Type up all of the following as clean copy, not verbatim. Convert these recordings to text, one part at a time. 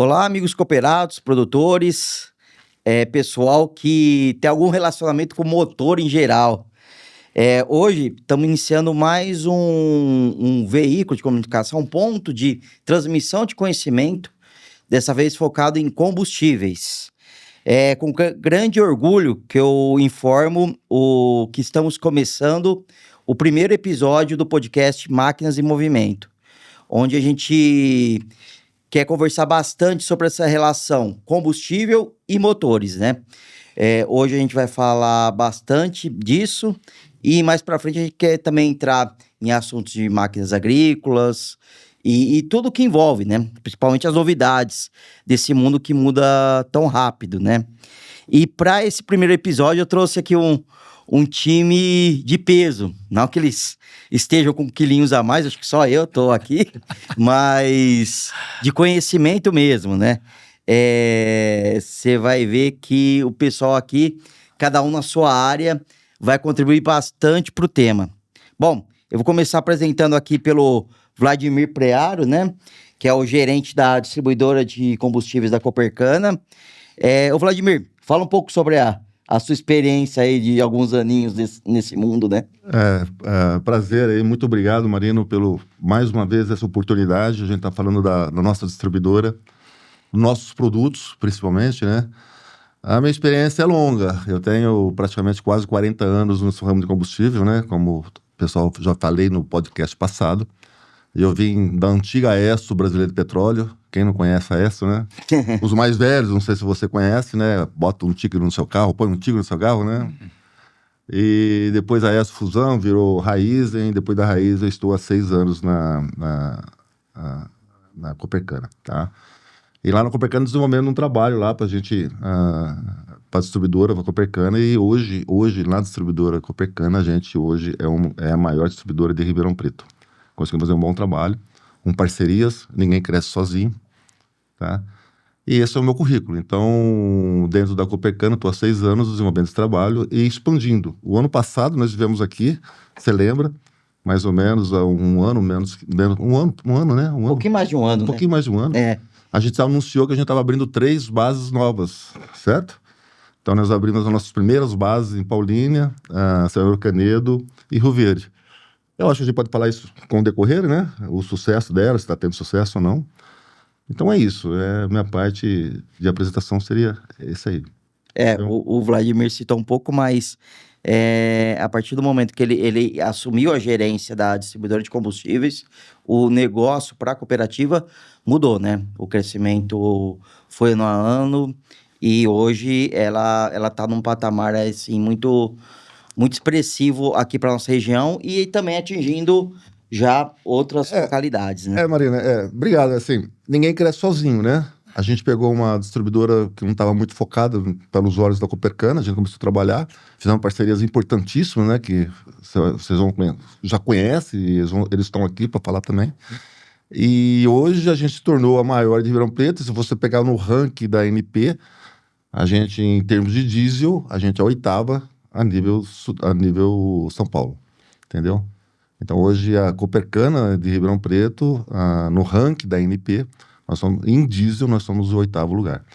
Olá, amigos cooperados, produtores, pessoal que tem algum relacionamento com motor em geral. Hoje estamos iniciando mais um veículo de comunicação, um ponto de transmissão de conhecimento, dessa vez focado em combustíveis. Com grande orgulho que eu informo que estamos começando o primeiro episódio do podcast Máquinas em Movimento, onde a gente quer conversar bastante sobre essa relação combustível e motores, né? Hoje a gente vai falar bastante disso e mais para frente a gente quer também entrar em assuntos de máquinas agrícolas e tudo que envolve, né? Principalmente as novidades desse mundo que muda tão rápido, né? E para esse primeiro episódio eu trouxe aqui um time de peso, não que eles estejam com quilinhos a mais, acho que só eu tô aqui, mas de conhecimento mesmo, né? Você vai ver que o pessoal aqui, cada um na sua área, vai contribuir bastante para o tema. Bom, eu vou começar apresentando aqui pelo Vladimir Prearo, né? Que é o gerente da distribuidora de combustíveis da Copercana. Ô Vladimir, fala um pouco sobre a sua experiência aí de alguns aninhos nesse mundo, né? Prazer aí, muito obrigado, Marino, pelo, mais uma vez, essa oportunidade. A gente está falando da nossa distribuidora, nossos produtos, principalmente, né? A minha experiência é longa, eu tenho praticamente quase 40 anos no ramo de combustível, né? Como o pessoal já falei no podcast passado. Eu vim da antiga Esso Brasileira de Petróleo. Quem não conhece a Esso, né? Os mais velhos, não sei se você conhece, né? Bota um Tigre no seu carro, põe um Tigre no seu carro, né? E depois a Esso Fusão virou Raízen. Depois da Raízen eu estou há 6 anos na Copercana, tá? E lá na Copercana desenvolvendo um trabalho lá pra gente, pra distribuidora, pra Copercana. E hoje na distribuidora Copercana, a gente hoje é a maior distribuidora de Ribeirão Preto. Conseguimos fazer um bom trabalho, com parcerias, ninguém cresce sozinho, tá? E esse é o meu currículo. Então, dentro da Copercana, estou há 6 anos desenvolvendo esse trabalho e expandindo. O ano passado nós tivemos aqui, você lembra, mais ou menos há um ano, um ano, né? Um pouquinho mais de um ano, Um pouquinho mais de um ano. A gente anunciou que a gente estava abrindo 3 bases novas, certo? Então, nós abrimos as nossas primeiras bases em Paulínia, Senhor Canedo e Rio Verde. Eu acho que a gente pode falar isso com o decorrer, né? O sucesso dela, se está tendo sucesso ou não. Então é isso. Minha parte de apresentação seria isso aí. O Vladimir citou um pouco, mas a partir do momento que ele assumiu a gerência da distribuidora de combustíveis, o negócio para a cooperativa mudou, né? O crescimento foi ano a ano e hoje ela está num patamar assim, muito expressivo aqui para nossa região e também atingindo já outras localidades, né? Marina, obrigado. Assim, ninguém cresce sozinho, né? A gente pegou uma distribuidora que não estava muito focada pelos olhos da Copercana, a gente começou a trabalhar, fizemos parcerias importantíssimas, né? Que vocês já conhecem, e eles estão aqui para falar também. E hoje a gente se tornou a maior de Ribeirão Preto. Se você pegar no ranking da ANP, a gente, em termos de diesel, a gente é a 8ª a nível São Paulo, entendeu? Então hoje a Copercana de Ribeirão Preto, no ranking da ANP, em diesel nós somos o 8º lugar.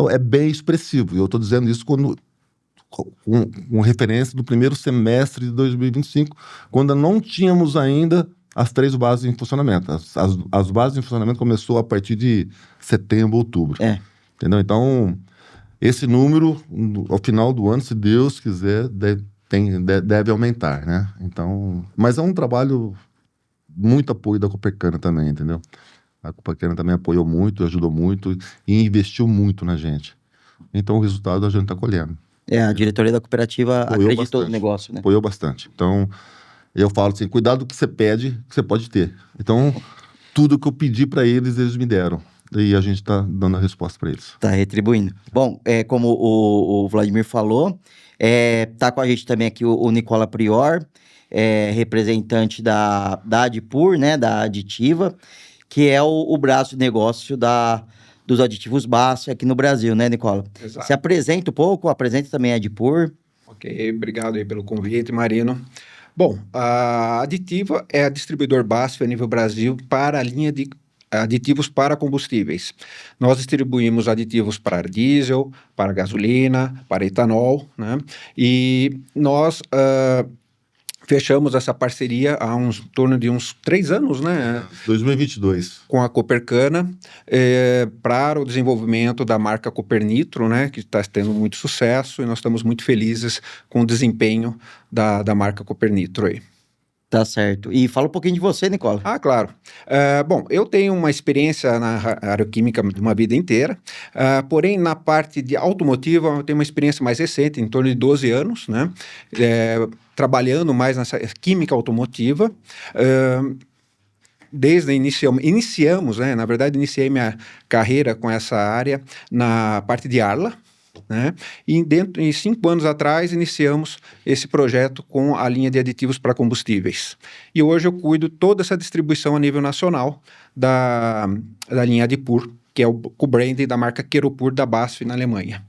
É bem expressivo, e eu estou dizendo isso com referência do primeiro semestre de 2025, quando não tínhamos ainda as 3 bases em funcionamento. As bases em funcionamento começou a partir de setembro, outubro. Entendeu? Então, esse número, ao final do ano, se Deus quiser, deve aumentar, né? Então, mas é um trabalho, muito apoio da Copercana também, entendeu? A Copercana também apoiou muito, ajudou muito e investiu muito na gente. Então, o resultado a gente está colhendo. A diretoria da cooperativa acreditou no negócio, né? Apoiou bastante. Então, eu falo assim, cuidado do que você pede, que você pode ter. Então, tudo que eu pedi para eles me deram. E a gente está dando a resposta para eles. Está retribuindo. Bom, como o Vladimir falou, tá com a gente também aqui o Nicola Prior, representante da Adipur, né, da Aditiva, que é o braço de negócio dos aditivos BASF aqui no Brasil, né, Nicola? Exato. Se apresenta um pouco, apresenta também a Adipur. Ok, obrigado aí pelo convite, Marino. Bom, a Aditiva é a distribuidor BASF a nível Brasil para a linha de aditivos para combustíveis. Nós distribuímos aditivos para diesel, para gasolina, para etanol, né? E nós fechamos essa parceria há em torno de uns 3 anos, né? 2022. Com a Copercana, para o desenvolvimento da marca Copernitro, né? Que está tendo muito sucesso e nós estamos muito felizes com o desempenho da marca Copernitro aí. Tá certo. E fala um pouquinho de você, Nicola. Ah, claro. Bom, eu tenho uma experiência na aeroquímica de uma vida inteira, porém, na parte de automotiva, eu tenho uma experiência mais recente, em torno de 12 anos, né? Trabalhando mais nessa química automotiva. Iniciamos, né? Na verdade, iniciei minha carreira com essa área na parte de Arla, né? E em 5 anos atrás iniciamos esse projeto com a linha de aditivos para combustíveis. E hoje eu cuido toda essa distribuição a nível nacional da linha Adipur, que é o co-brand da marca Queropur da BASF na Alemanha.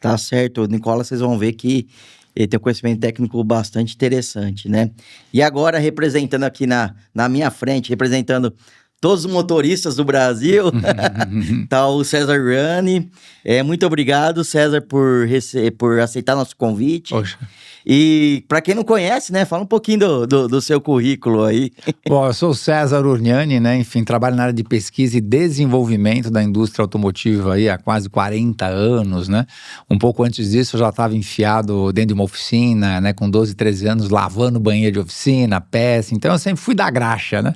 Tá certo, Nicola, vocês vão ver que ele tem um conhecimento técnico bastante interessante, né? E agora, representando aqui na minha frente, representando todos os motoristas do Brasil, tá o César Rani. Muito obrigado, César, por aceitar nosso convite. Poxa. E para quem não conhece, né, fala um pouquinho do seu currículo aí. Bom, eu sou o César Urniani, né, enfim, trabalho na área de pesquisa e desenvolvimento da indústria automotiva aí há quase 40 anos, né. Um pouco antes disso eu já estava enfiado dentro de uma oficina, né, com 12, 13 anos, lavando banheiro de oficina, peça, então eu sempre fui da graxa, né.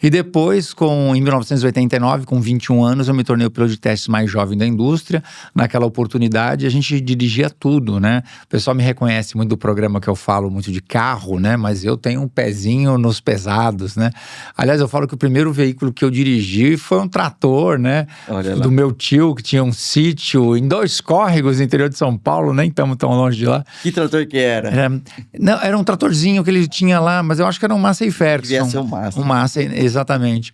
E depois, em 1989, com 21 anos, eu me tornei o piloto de testes mais jovem da indústria. Naquela oportunidade, a gente dirigia tudo, né. O pessoal me reconhece muito do programa que eu falo muito de carro, né? Mas eu tenho um pezinho nos pesados, né? Aliás, eu falo que o primeiro veículo que eu dirigi foi um trator, né? Do meu tio, que tinha um sítio em 2 córregos no interior de São Paulo, nem estamos tão longe de lá. Que trator que era? Era um tratorzinho que ele tinha lá, mas eu acho que era um Massey Ferguson. Devia ser um Massey. Um Massey, exatamente.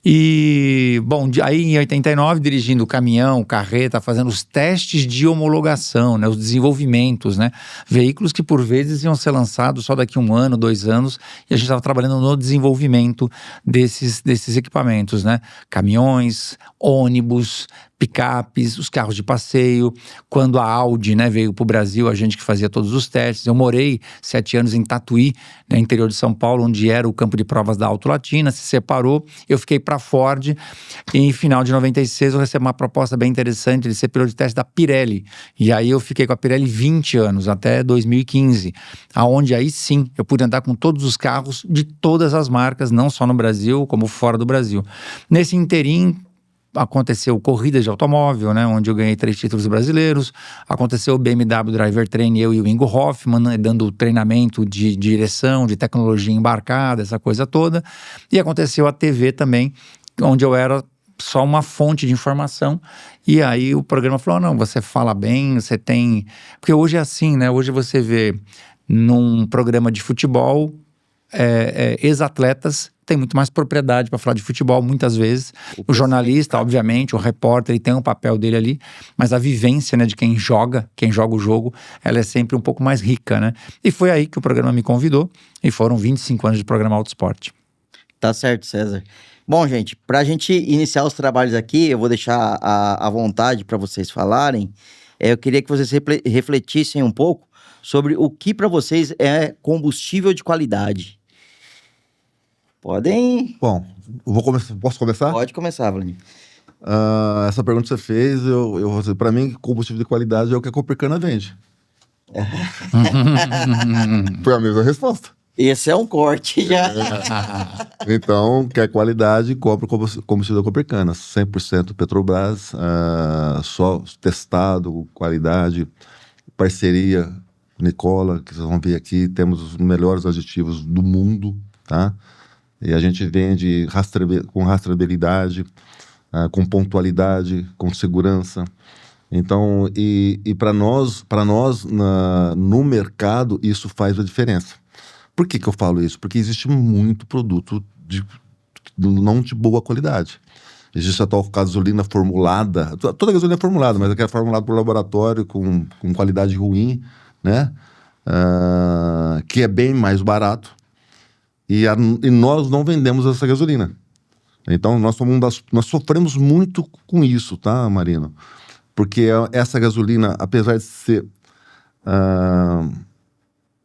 E, bom, aí em 89, dirigindo caminhão, carreta, fazendo os testes de homologação, né? Os desenvolvimentos, né? Veículos que por vezes iam ser lançados só daqui 1 ano, 2 anos, e a gente estava trabalhando no desenvolvimento desses equipamentos, né? Caminhões, ônibus, picapes, os carros de passeio. Quando a Audi, né, veio para o Brasil, a gente que fazia todos os testes. Eu morei 7 anos em Tatuí, né, interior de São Paulo, onde era o campo de provas da Auto Latina, se separou. Eu fiquei para a Ford e em final de 96 eu recebi uma proposta bem interessante de ser piloto de teste da Pirelli. E aí eu fiquei com a Pirelli 20 anos, até 2015, aonde aí sim eu pude andar com todos os carros de todas as marcas, não só no Brasil, como fora do Brasil. Nesse interim, aconteceu corridas de automóvel, né, onde eu ganhei 3 títulos brasileiros. Aconteceu o BMW Driver Train, eu e o Ingo Hoffmann, né, dando treinamento de direção, de tecnologia embarcada, essa coisa toda. E aconteceu a TV também, onde eu era só uma fonte de informação. E aí o programa falou, não, você fala bem, você tem... Porque hoje é assim, né, hoje você vê num programa de futebol, ex-atletas tem muito mais propriedade para falar de futebol, muitas vezes. O jornalista, obviamente, o repórter, ele tem um papel dele ali, mas a vivência, né, de quem joga o jogo, ela é sempre um pouco mais rica, né? E foi aí que o programa me convidou, e foram 25 anos de programa Auto Esporte. Tá certo, César. Bom, gente, para a gente iniciar os trabalhos aqui, eu vou deixar à vontade para vocês falarem. Eu queria que vocês refletissem um pouco sobre o que para vocês é combustível de qualidade. Podem... Bom, posso começar? Pode começar, Vladimir. Essa pergunta que você fez, para mim, combustível de qualidade é o que a Copercana vende. Foi a mesma resposta. Esse é um corte já. Então, quer qualidade, compra o combustível da Copercana. 100% Petrobras, só testado, qualidade, parceria, Nicola, que vocês vão ver aqui, temos os melhores aditivos do mundo, tá? E a gente vende com rastreabilidade, com pontualidade, com segurança. Então, e para nós no mercado, isso faz a diferença. Por que eu falo isso? Porque existe muito produto não de boa qualidade. Existe a tal gasolina formulada, toda gasolina é formulada, mas aquela formulada por laboratório com qualidade ruim, né? Que é bem mais barato. E nós não vendemos essa gasolina. Então, nós sofremos muito com isso, tá, Marino? Porque essa gasolina, apesar de ser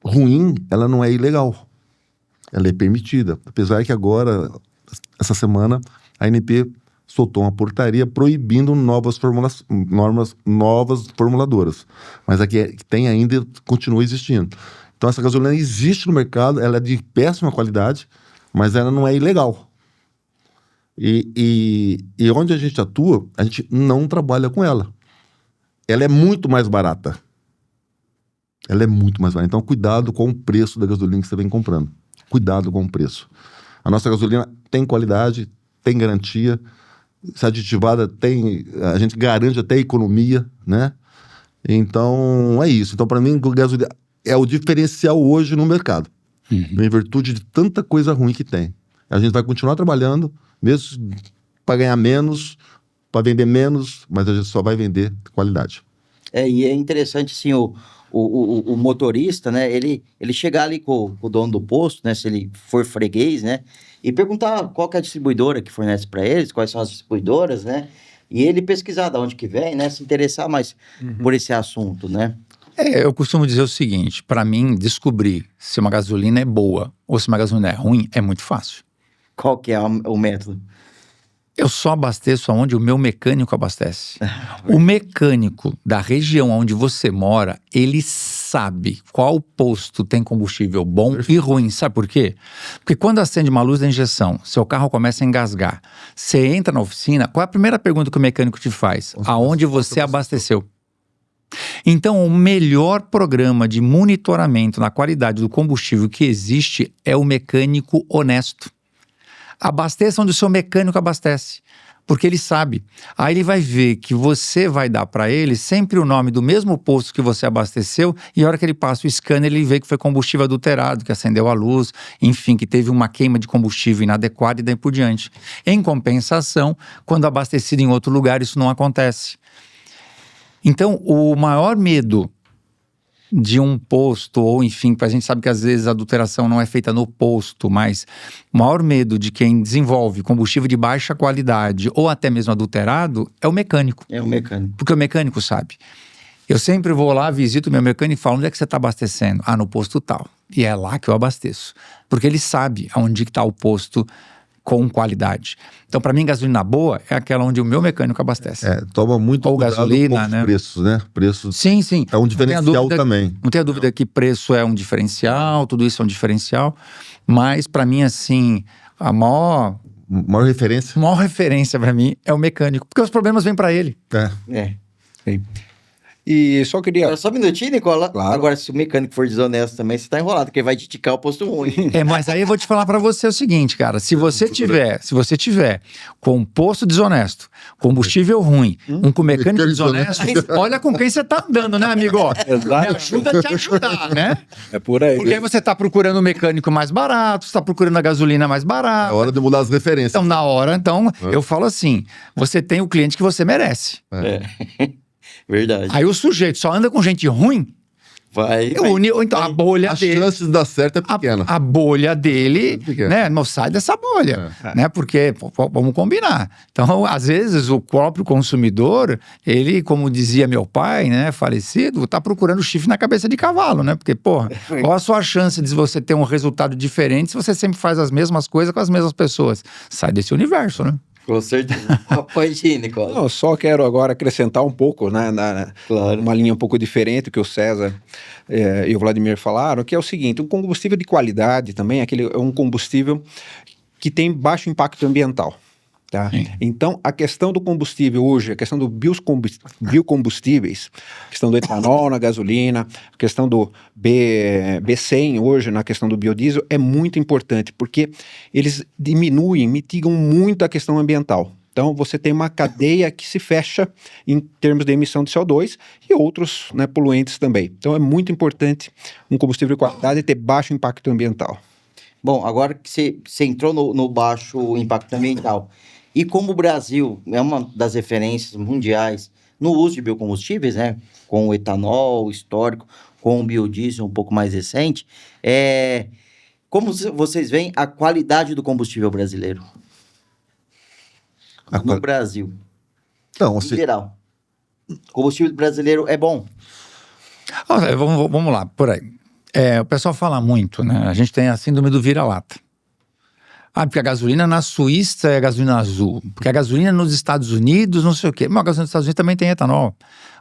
ruim, ela não é ilegal. Ela é permitida. Apesar que agora, essa semana, a ANP soltou uma portaria proibindo novas formuladoras. Mas a que tem ainda continua existindo. Então, essa gasolina existe no mercado, ela é de péssima qualidade, mas ela não é ilegal. E onde a gente atua, a gente não trabalha com ela. Ela é muito mais barata. Ela é muito mais barata. Então, cuidado com o preço da gasolina que você vem comprando. Cuidado com o preço. A nossa gasolina tem qualidade, tem garantia. Se aditivada, a gente garante até economia, né? Então, é isso. Então, para mim, a gasolina é o diferencial hoje no mercado. Em virtude de tanta coisa ruim que tem. A gente vai continuar trabalhando, mesmo para ganhar menos, para vender menos, mas a gente só vai vender qualidade. E é interessante, assim, o motorista, né, ele chegar ali com o dono do posto, né, se ele for freguês, né, e perguntar qual que é a distribuidora que fornece para eles, quais são as distribuidoras, né, e ele pesquisar de onde que vem, né, se interessar mais por esse assunto, né. Eu costumo dizer o seguinte, para mim, descobrir se uma gasolina é boa ou se uma gasolina é ruim é muito fácil. Qual que é o método? Eu só abasteço aonde o meu mecânico abastece. O mecânico da região onde você mora, ele sabe qual posto tem combustível bom e ruim. Sabe por quê? Porque quando acende uma luz da injeção, seu carro começa a engasgar. Você entra na oficina, qual é a primeira pergunta que o mecânico te faz? Aonde você abasteceu? Então, o melhor programa de monitoramento na qualidade do combustível que existe é o mecânico honesto. Abasteça onde o seu mecânico abastece, porque ele sabe. Aí ele vai ver que você vai dar para ele sempre o nome do mesmo posto que você abasteceu e a hora que ele passa o scanner ele vê que foi combustível adulterado, que acendeu a luz, enfim, que teve uma queima de combustível inadequada e daí por diante. Em compensação, quando abastecido em outro lugar, isso não acontece. Então, o maior medo de um posto, ou enfim, a gente sabe que às vezes a adulteração não é feita no posto, mas o maior medo de quem desenvolve combustível de baixa qualidade ou até mesmo adulterado é o mecânico. É o mecânico. Porque o mecânico sabe. Eu sempre vou lá, visito o meu mecânico e falo, onde é que você está abastecendo? No posto tal. E é lá que eu abasteço. Porque ele sabe aonde está o posto com qualidade. Então, para mim, gasolina boa é aquela onde o meu mecânico abastece. Toma muito ou cuidado gasolina, com os né? preços, né? Preços Sim. é um diferencial também. Não tenha dúvida que preço é um diferencial, tudo isso é um diferencial, mas para mim, assim, a maior referência para mim é o mecânico, porque os problemas vêm para ele. Sim. E só queria... Só um minutinho, Nicola. Claro. Agora, se o mecânico for desonesto também, você tá enrolado, porque ele vai te indicar o posto ruim. Mas aí eu vou te falar para você o seguinte, cara, se você tiver com posto desonesto, combustível ruim, com mecânico desonesto, olha com quem você tá andando, né, amigo? Me ajuda a te ajudar, né? É por aí. Porque aí você tá procurando o mecânico mais barato, você tá procurando a gasolina mais barata. É hora de mudar as referências. Então, eu falo assim, você tem o cliente que você merece. Verdade. Aí o sujeito só anda com gente ruim, então a bolha dele... As chances de dar certo é pequena. A bolha dele, né, não sai dessa bolha, né, porque, vamos combinar. Então, às vezes, o próprio consumidor, ele, como dizia meu pai, né, falecido, tá procurando chifre na cabeça de cavalo, né, porque, porra, qual a sua chance de você ter um resultado diferente se você sempre faz as mesmas coisas com as mesmas pessoas? Sai desse universo, né? Com certeza. Pode ir, Nicola. Não, só quero agora acrescentar um pouco, né, Claro. uma linha um pouco diferente que o César e o Vladimir falaram, que é o seguinte, o combustível de qualidade também é um combustível que tem baixo impacto ambiental. Tá? Então, a questão do combustível hoje, a questão do biocombustíveis, a questão do etanol na gasolina, a questão do B100 hoje na questão do biodiesel é muito importante, porque eles mitigam muito a questão ambiental. Então, você tem uma cadeia que se fecha em termos de emissão de CO2 e outros, né, poluentes também. Então, é muito importante um combustível de qualidade ter baixo impacto ambiental. Bom, agora que você entrou no baixo impacto ambiental, e como o Brasil é uma das referências mundiais no uso de biocombustíveis, né, com o etanol histórico, com o biodiesel um pouco mais recente, como vocês veem a qualidade do combustível brasileiro? no Brasil, Então, em geral. O combustível brasileiro é bom? Olha, vamos lá, por aí. O pessoal fala muito, né? A gente tem a síndrome do vira-lata. Porque a gasolina na Suíça é gasolina azul. Porque a gasolina nos Estados Unidos, não sei o quê. Mas a gasolina nos Estados Unidos também tem etanol.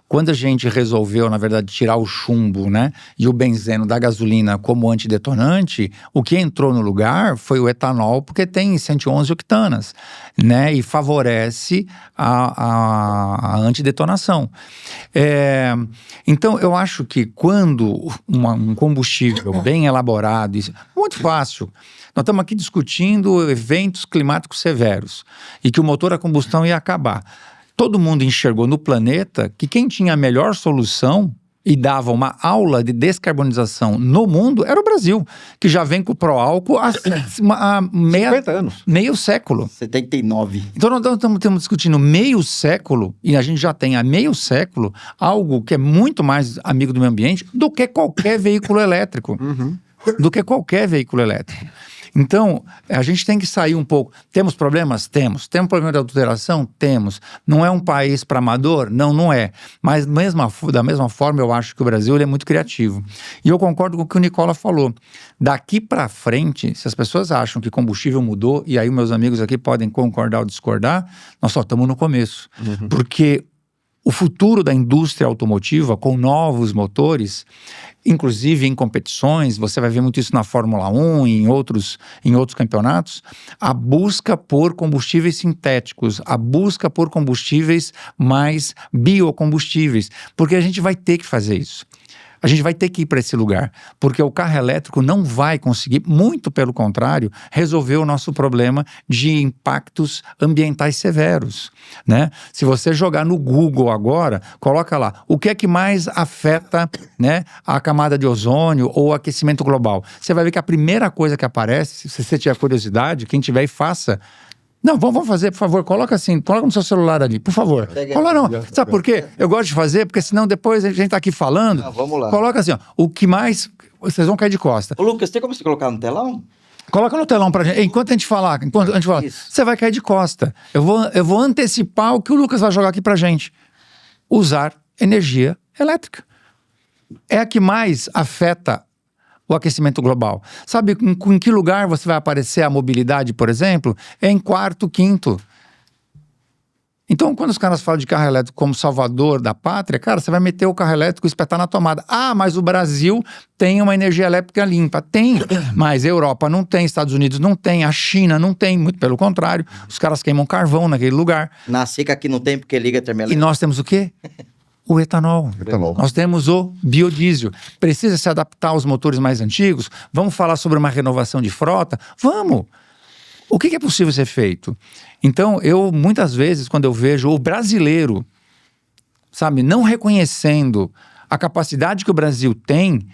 Quando a gente resolveu, na verdade, tirar o chumbo, né, e o benzeno da gasolina como antidetonante, o que entrou no lugar foi o etanol, porque tem 111 octanas, né, e favorece a antidetonação. Então, eu acho que quando um combustível bem elaborado, muito fácil. Nós estamos aqui discutindo eventos climáticos severos e que o motor a combustão ia acabar. Todo mundo enxergou no planeta que quem tinha a melhor solução e dava uma aula de descarbonização no mundo era o Brasil, que já vem com o pró-álcool há 50 anos. Meio século. 79. Então nós estamos discutindo meio século, e a gente já tem há meio século algo que é muito mais amigo do meio ambiente do que qualquer veículo elétrico. Do que qualquer veículo elétrico. Então, a gente tem que sair um pouco. Temos problemas? Temos. Temos problema de adulteração? Temos. Não é um país para amador? Não, não é. Mas da mesma forma, eu acho que o Brasil ele é muito criativo. E eu concordo com o que o Nicola falou. Daqui para frente, se as pessoas acham que combustível mudou, e aí meus amigos aqui podem concordar ou discordar, nós só estamos no começo. Porque o futuro da indústria automotiva, com novos motores, inclusive em competições, você vai ver muito isso na Fórmula 1 e em outros campeonatos, a busca por combustíveis sintéticos, a busca por combustíveis mais biocombustíveis, porque a gente vai ter que fazer isso. A gente vai ter que ir para esse lugar, porque o carro elétrico não vai conseguir, muito pelo contrário, resolver o nosso problema de impactos ambientais severos, né? Se você jogar no Google agora, coloca lá, o que é que mais afeta, né, a camada de ozônio ou o aquecimento global? Você vai ver que a primeira coisa que aparece, se você tiver curiosidade, quem tiver e faça. Não, vamos fazer, por favor, coloca no seu celular ali, por favor. Coloca não, sabe por quê? Eu gosto de fazer, porque senão depois a gente tá aqui falando. Vamos lá. Coloca assim, ó, o que mais, vocês vão cair de costa. Ô, Lucas, tem como você colocar no telão? Coloca no telão pra gente, enquanto a gente falar, você vai cair de costa. Eu vou antecipar o que o Lucas vai jogar aqui pra gente. Usar energia elétrica. É a que mais afeta o aquecimento global. Sabe em que lugar você vai aparecer a mobilidade, por exemplo? É em quarto, quinto. Então, quando os caras falam de carro elétrico como salvador da pátria, cara, você vai meter o carro elétrico e espetar na tomada. Mas o Brasil tem uma energia elétrica limpa. Tem, mas a Europa não tem, Estados Unidos não tem, a China não tem, muito pelo contrário. Os caras queimam carvão naquele lugar. Na seca aqui não tem porque liga a termoelétrica. E nós temos o quê? O etanol. Nós temos o biodiesel. Precisa se adaptar aos motores mais antigos? Vamos falar sobre uma renovação de frota? Vamos! O que é possível ser feito? Então, eu, muitas vezes, quando eu vejo o brasileiro, sabe, não reconhecendo a capacidade que o Brasil tem,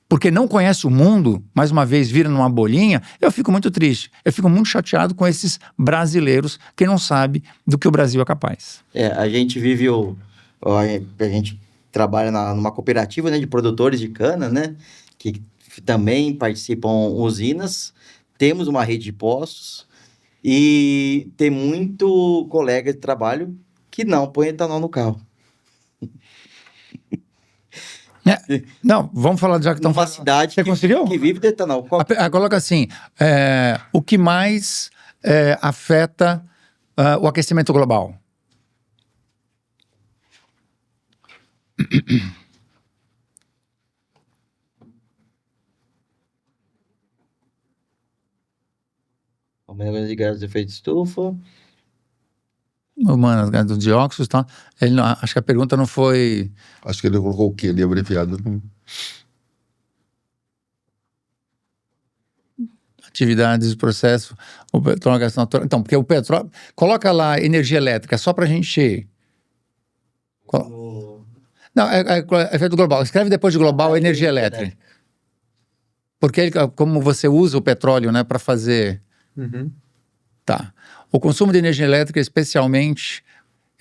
porque não conhece o mundo, mais uma vez vira numa bolinha, eu fico muito triste. Eu fico muito chateado com esses brasileiros que não sabem do que o Brasil é capaz. A gente vive a gente trabalha numa cooperativa, né, de produtores de cana, né, que também participam usinas, temos uma rede de postos e tem muito colega de trabalho que não põe etanol no carro. Não, vamos falar já que estão falando. Uma cidade que vive de etanol. Coloca assim, o que mais afeta o aquecimento global? Aumento de gases de efeito de estufa. Mano, as gases do dióxido, tá? Acho que a pergunta não foi... Acho que ele colocou o quê ali abreviado? Atividades, processo, o petróleo, gás natural. Então, porque o petróleo... Coloca lá energia elétrica, só pra gente... Não, é efeito global. Escreve depois de global energia elétrica. Porque como você usa o petróleo, né, para fazer... Tá. O consumo de energia elétrica, especialmente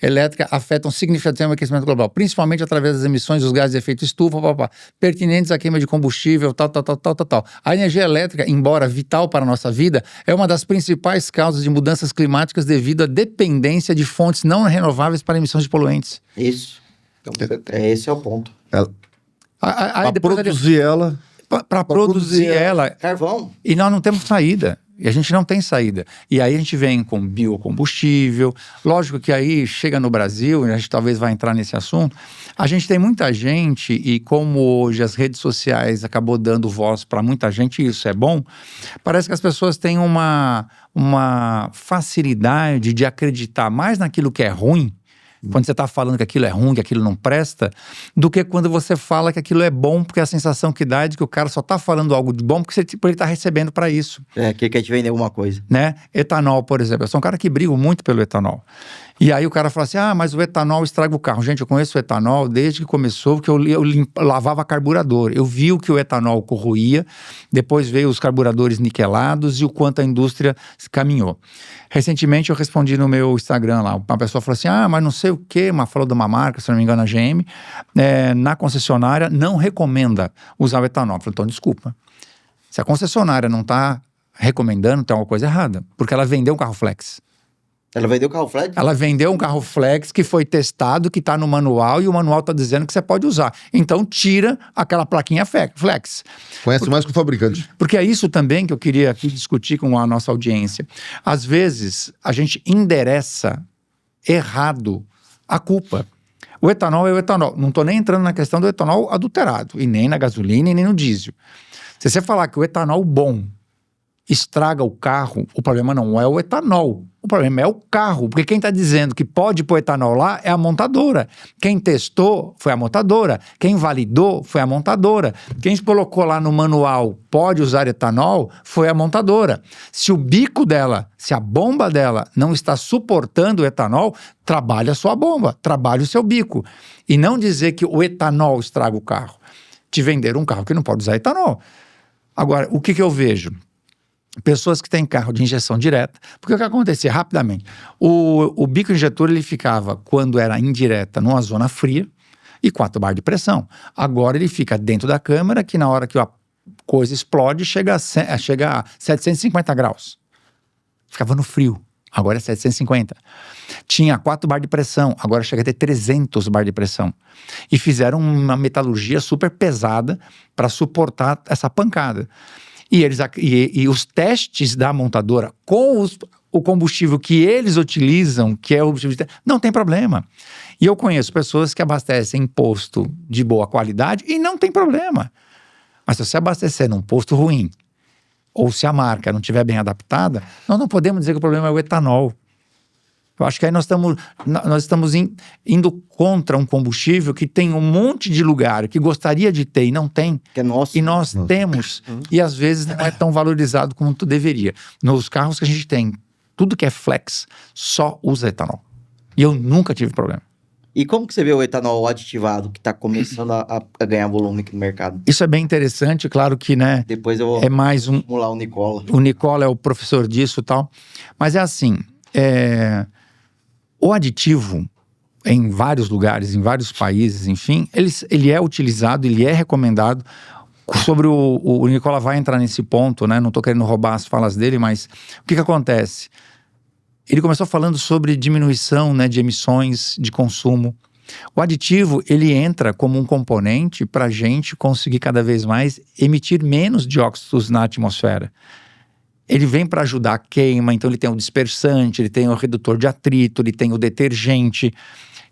elétrica afetam significativamente o aquecimento global, principalmente através das emissões dos gases de efeito estufa, pertinentes à queima de combustível, tal. A energia elétrica, embora vital para a nossa vida, é uma das principais causas de mudanças climáticas devido à dependência de fontes não renováveis para emissões de poluentes. Isso. Esse é o ponto. Para produzir ela... Para produzir ela... Carvão. E nós não temos saída. E a gente não tem saída. E aí a gente vem com biocombustível. Lógico que aí chega no Brasil, e a gente talvez vai entrar nesse assunto, a gente tem muita gente, e como hoje as redes sociais acabou dando voz para muita gente, e isso é bom, parece que as pessoas têm uma facilidade de acreditar mais naquilo que é ruim, quando você está falando que aquilo é ruim, que aquilo não presta, do que quando você fala que aquilo é bom, porque a sensação que dá é de que o cara só está falando algo de bom porque ele está recebendo para isso. Que quer te vender alguma coisa. Né? Etanol, por exemplo. Eu sou um cara que briga muito pelo etanol. E aí o cara fala assim, mas o etanol estraga o carro. Gente, eu conheço o etanol desde que começou, porque eu lavava carburador. Eu vi o que o etanol corroía, depois veio os carburadores niquelados e o quanto a indústria caminhou. Recentemente eu respondi no meu Instagram lá, uma pessoa falou assim, mas não sei o quê, falou de uma marca, se não me engano a GM, na concessionária não recomenda usar o etanol. Eu falei, então desculpa, se a concessionária não está recomendando, tem alguma coisa errada, porque ela vendeu um carro flex. Ela vendeu o carro flex? Ela vendeu um carro flex que foi testado, que está no manual, e o manual está dizendo que você pode usar. Então tira aquela plaquinha flex. Conhece mais que o fabricante. Porque é isso também que eu queria aqui discutir com a nossa audiência. Às vezes a gente endereça errado a culpa. O etanol é o etanol. Não estou nem entrando na questão do etanol adulterado, e nem na gasolina, e nem no diesel. Se você falar que o etanol bom estraga o carro, o problema não é o etanol, o problema é o carro, porque quem está dizendo que pode pôr etanol lá é a montadora, quem testou foi a montadora, quem validou foi a montadora, quem colocou lá no manual pode usar etanol foi a montadora. Se o bico dela, se a bomba dela não está suportando o etanol, trabalhe a sua bomba, trabalhe o seu bico, e não dizer que o etanol estraga o carro, te vender um carro que não pode usar etanol. Agora, o que eu vejo? Pessoas que têm carro de injeção direta, porque o que acontecia rapidamente, o bico injetor ele ficava, quando era indireta, numa zona fria e 4 bar de pressão. Agora ele fica dentro da câmara, que na hora que a coisa explode chega a 750 graus. Ficava no frio, agora é 750. Tinha 4 bar de pressão, agora chega a ter 300 bar de pressão. E fizeram uma metalurgia super pesada para suportar essa pancada. E os testes da montadora com o combustível que eles utilizam, que é o combustível, não tem problema. E eu conheço pessoas que abastecem em posto de boa qualidade e não tem problema. Mas se você abastecer num posto ruim, ou se a marca não estiver bem adaptada, nós não podemos dizer que o problema é o etanol. Eu acho que aí nós estamos indo contra um combustível que tem um monte de lugar que gostaria de ter e não tem. Que é nosso. E nós temos. E às vezes não é tão valorizado como tu deveria. Nos carros que a gente tem, tudo que é flex, só usa etanol. E eu nunca tive problema. E como que você vê o etanol aditivado que está começando a ganhar volume aqui no mercado? Isso é bem interessante, claro que, né? Depois eu vou é mais um. Vamos lá, o Nicola. O Nicola é o professor disso e tal. Mas é assim, o aditivo, em vários lugares, em vários países, enfim, ele é utilizado, ele é recomendado. Sobre o Nicola vai entrar nesse ponto, né? Não estou querendo roubar as falas dele, mas o que acontece? Ele começou falando sobre diminuição, né, de emissões de consumo. O aditivo, ele entra como um componente para a gente conseguir cada vez mais emitir menos dióxidos na atmosfera. Ele vem para ajudar a queima, então ele tem o dispersante, ele tem o redutor de atrito, ele tem o detergente,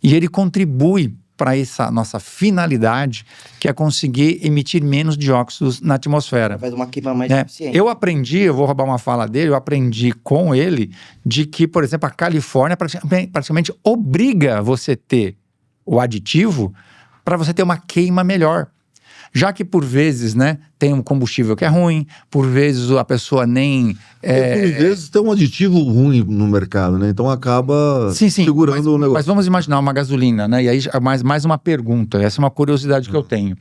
e ele contribui para essa nossa finalidade, que é conseguir emitir menos dióxidos na atmosfera. Faz uma queima mais eficiente. Eu vou roubar uma fala dele, eu aprendi com ele de que, por exemplo, a Califórnia praticamente obriga você a ter o aditivo para você ter uma queima melhor. Já que por vezes, né, tem um combustível que é ruim, por vezes a pessoa nem... Por vezes tem um aditivo ruim no mercado, né? Então acaba segurando o negócio. Mas vamos imaginar uma gasolina, né? E aí mais uma pergunta, essa é uma curiosidade que eu tenho.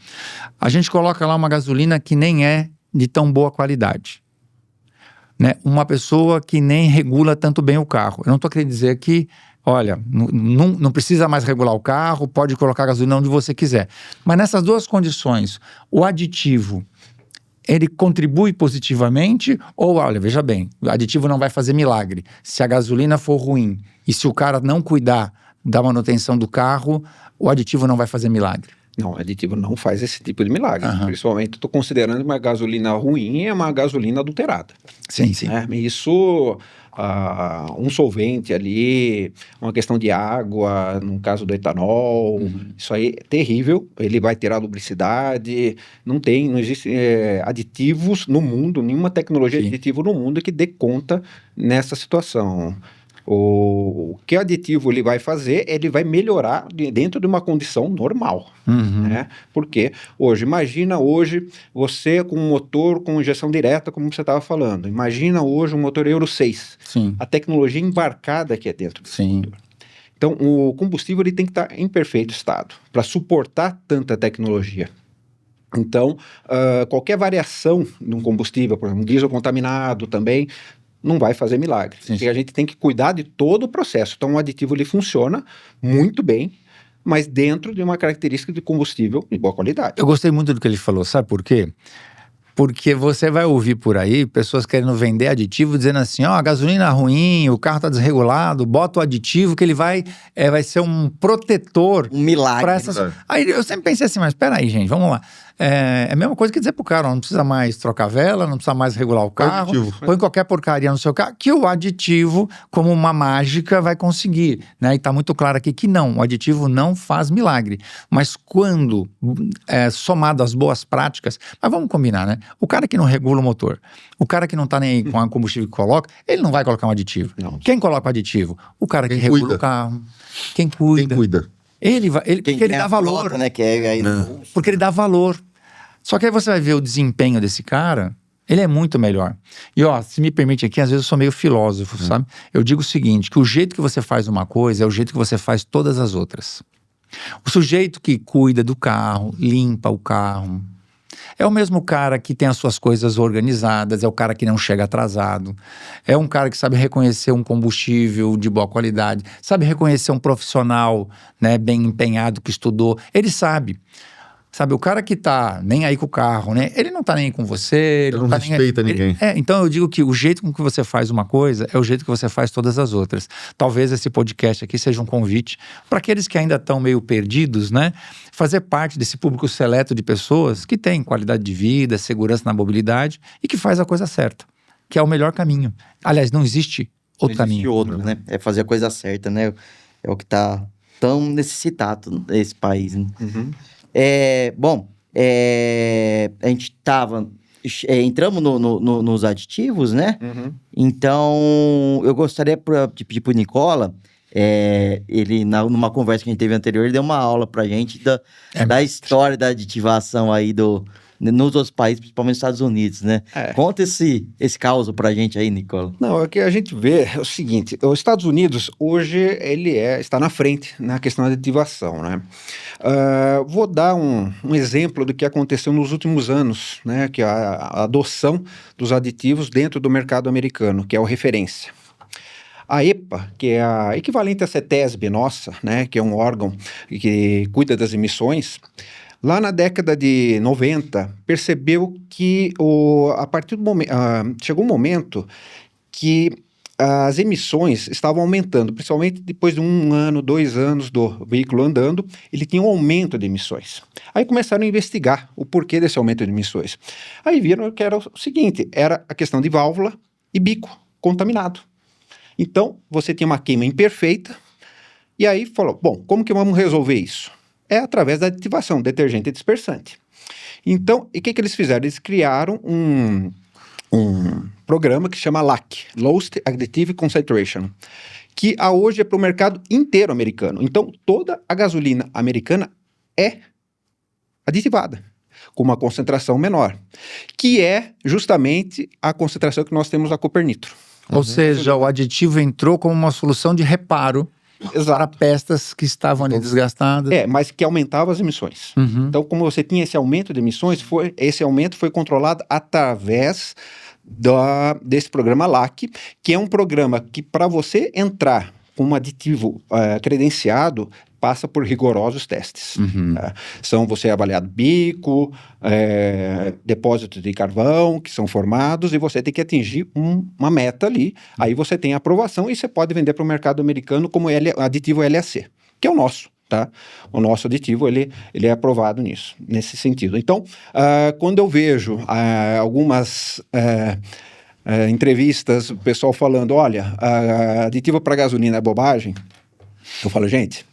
A gente coloca lá uma gasolina que nem é de tão boa qualidade, né? Uma pessoa que nem regula tanto bem o carro. Eu não estou querendo dizer que olha, não precisa mais regular o carro, pode colocar gasolina onde você quiser. Mas nessas duas condições, o aditivo, ele contribui positivamente ou, olha, veja bem, o aditivo não vai fazer milagre. Se a gasolina for ruim e se o cara não cuidar da manutenção do carro, o aditivo não vai fazer milagre. Não, o aditivo não faz esse tipo de milagre. Aham. Principalmente, estou considerando uma gasolina ruim é uma gasolina adulterada. Sim. Né? Isso, um solvente ali, uma questão de água, no caso do etanol, isso aí é terrível. Ele vai ter a lubricidade, não existe aditivos no mundo, nenhuma tecnologia de Sim. aditivo no mundo que dê conta nessa situação. O que o aditivo ele vai fazer, ele vai melhorar dentro de uma condição normal. Né? Porque imagina hoje você com um motor com injeção direta, como você estava falando. Imagina hoje um motor Euro 6. Sim. A tecnologia embarcada que é dentro do Sim. motor. Então, o combustível ele tem que estar em perfeito estado para suportar tanta tecnologia. Então, qualquer variação de um combustível, por exemplo, um diesel contaminado também, não vai fazer milagre. Sim. A gente tem que cuidar de todo o processo. Então, o aditivo ele funciona muito bem, mas dentro de uma característica de combustível de boa qualidade. Eu gostei muito do que ele falou, sabe por quê? Porque você vai ouvir por aí pessoas querendo vender aditivo, dizendo assim, a gasolina é ruim, o carro tá desregulado, bota o aditivo que ele vai ser um protetor. Um milagre. Pra essas... Aí eu sempre pensei assim, mas peraí, gente, vamos lá. É a mesma coisa que dizer pro cara, não precisa mais trocar vela, não precisa mais regular o carro, põe qualquer porcaria no seu carro, que o aditivo, como uma mágica, vai conseguir, né? E tá muito claro aqui que não, o aditivo não faz milagre. Mas quando somado às boas práticas, mas vamos combinar, né? O cara que não regula o motor, o cara que não tá nem aí com o combustível que coloca, ele não vai colocar um aditivo. Não. Quem coloca o aditivo? O cara que Quem regula cuida. o carro. Quem cuida. Ele porque ele dá valor. Frota, né, que é aí Porque ele dá valor. Só que aí você vai ver o desempenho desse cara, ele é muito melhor. E se me permite aqui, às vezes eu sou meio filósofo, sabe? Eu digo o seguinte, que o jeito que você faz uma coisa é o jeito que você faz todas as outras. O sujeito que cuida do carro, limpa o carro, é o mesmo cara que tem as suas coisas organizadas, é o cara que não chega atrasado, é um cara que sabe reconhecer um combustível de boa qualidade, sabe reconhecer um profissional, né, bem empenhado, que estudou, ele sabe. Sabe, o cara que tá nem aí com o carro, né? Ele não tá nem aí com você. Ele não tá respeita ninguém. Então eu digo que o jeito com que você faz uma coisa é o jeito que você faz todas as outras. Talvez esse podcast aqui seja um convite para aqueles que ainda estão meio perdidos, né? Fazer parte desse público seleto de pessoas que tem qualidade de vida, segurança na mobilidade e que faz a coisa certa, que é o melhor caminho. Aliás, não existe outro caminho. outro, né? É fazer a coisa certa, né? É o que tá tão necessitado nesse país, né? A gente entramos nos aditivos, né? Então, eu gostaria de pedir pro Nicola, ele, numa conversa que a gente teve anterior, ele deu uma aula pra gente da história da aditivação aí nos outros países, principalmente nos Estados Unidos, né? Conta esse caos pra gente aí, Nicola. Não, é que a gente vê o seguinte, os Estados Unidos hoje ele está na frente na questão da aditivação, né? Vou dar um exemplo do que aconteceu nos últimos anos, né? Que é a adoção dos aditivos dentro do mercado americano, que é o referência. A EPA, que é a equivalente à CETESB nossa, né? Que é um órgão que cuida das emissões. Lá na década de 90, percebeu que a partir do momento, chegou um momento que as emissões estavam aumentando, principalmente depois de 1 ano, 2 anos do veículo andando, ele tinha um aumento de emissões. Aí começaram a investigar o porquê desse aumento de emissões. Aí viram que era o seguinte, era a questão de válvula e bico contaminado. Então, você tinha uma queima imperfeita, e aí falou, bom, como que vamos resolver isso? É através da aditivação, detergente e dispersante. Então, e o que eles fizeram? Eles criaram um programa que chama LAC, Lowest Additive Concentration, que hoje é para o mercado inteiro americano. Então, toda a gasolina americana é aditivada, com uma concentração menor, que é justamente a concentração que nós temos na Copernitro. Ou seja, o aditivo entrou como uma solução de reparo para peças que estavam ali desgastadas. Mas que aumentava as emissões. Então, como você tinha esse aumento de emissões, esse aumento foi controlado através desse programa LAC, que é um programa que, para você entrar como aditivo credenciado, passa por rigorosos testes. Tá? São você é avaliado bico, depósitos de carvão que são formados e você tem que atingir uma meta ali. Aí você tem a aprovação e você pode vender para o mercado americano como aditivo LAC, que é o nosso. Tá? O nosso aditivo ele é aprovado nesse sentido. Então, quando eu vejo algumas entrevistas, o pessoal falando, olha, aditivo para gasolina é bobagem, eu falo, gente,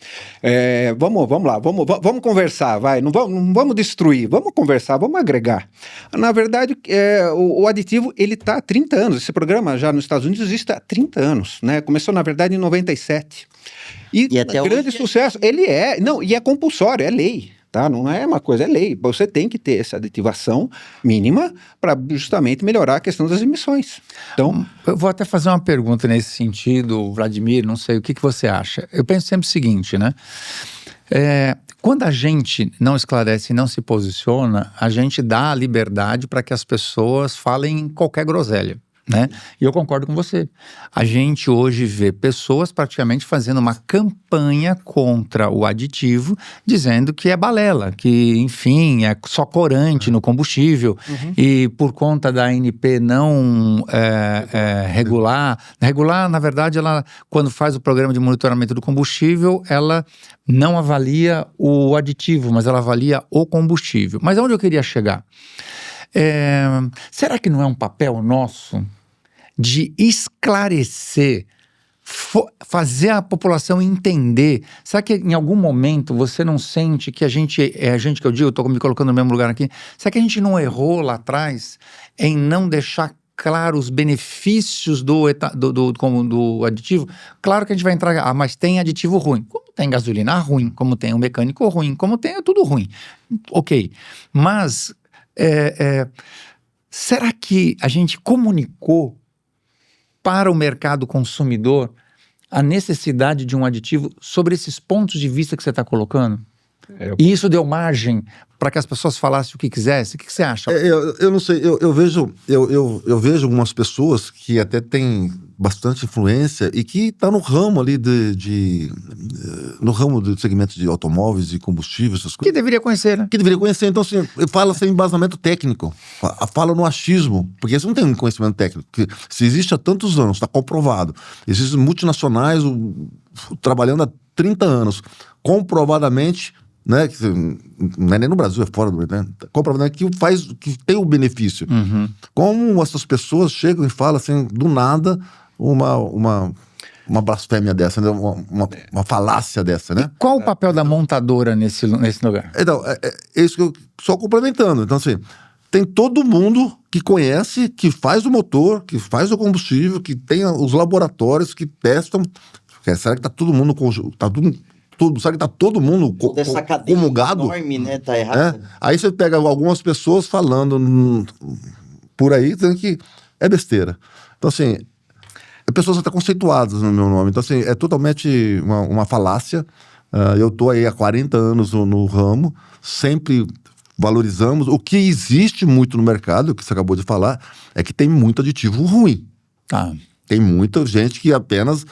vamos lá, vamos conversar, vai, não vamos destruir, vamos conversar, vamos agregar. Na verdade, o aditivo, ele está há 30 anos, esse programa já nos Estados Unidos existe há 30 anos, né? Começou, na verdade, em 97. E até grande hoje... sucesso, ele e é compulsório, é lei. Tá? Não é uma coisa, é lei. Você tem que ter essa aditivação mínima para justamente melhorar a questão das emissões. Então, eu vou até fazer uma pergunta nesse sentido, Vladimir, não sei, o que você acha? Eu penso sempre o seguinte, né? Quando a gente não esclarece e não se posiciona, a gente dá a liberdade para que as pessoas falem qualquer groselha. Né? E eu concordo com você. A gente hoje vê pessoas praticamente fazendo uma campanha contra o aditivo, dizendo que é balela, que, enfim, é só corante no combustível. E por conta da ANP não regular, na verdade, ela, quando faz o programa de monitoramento do combustível, ela não avalia o aditivo, mas ela avalia o combustível. Mas aonde eu queria chegar? Será que não é um papel nosso de esclarecer, fazer a população entender? Será que em algum momento você não sente que a gente que eu digo, eu estou me colocando no mesmo lugar aqui, será que a gente não errou lá atrás em não deixar claro os benefícios do aditivo? Claro que a gente vai entrar, mas tem aditivo ruim, como tem gasolina ruim, como tem um mecânico ruim, como tem tudo ruim, ok, mas será que a gente comunicou para o mercado consumidor a necessidade de um aditivo sobre esses pontos de vista que você está colocando? E isso deu margem para que as pessoas falassem o que quisessem? O que você acha? Eu não sei, eu vejo algumas pessoas que até têm bastante influência e que estão no ramo ali no ramo do segmento de automóveis e combustíveis, essas coisas. Que deveria conhecer, né? Que deveria conhecer. Então, assim, fala sem embasamento técnico, fala no achismo, porque você não tem um conhecimento técnico. Porque se existe há tantos anos, está comprovado, existem multinacionais trabalhando há 30 anos, comprovadamente, né, que não é nem no Brasil, é fora do Brasil, né, comprovadamente que tem o benefício. Como essas pessoas chegam e falam assim, do nada, uma blasfêmia dessa, né? uma falácia dessa, né? E qual o papel da montadora nesse lugar? Então, é isso que eu só complementando. Então, assim, tem todo mundo que conhece, que faz o motor, que faz o combustível, que tem os laboratórios que testam. Será que tá todo mundo será que tá todo mundo comungado? Enorme, né? Tá errado. Aí você pega algumas pessoas falando por aí, dizendo que é besteira. Então, assim, pessoas até conceituadas no meu nome. Então, assim, é totalmente uma falácia. Eu tô aí há 40 anos no ramo, sempre valorizamos. O que existe muito no mercado, o que você acabou de falar, é que tem muito aditivo ruim. Tem muita gente que apenas...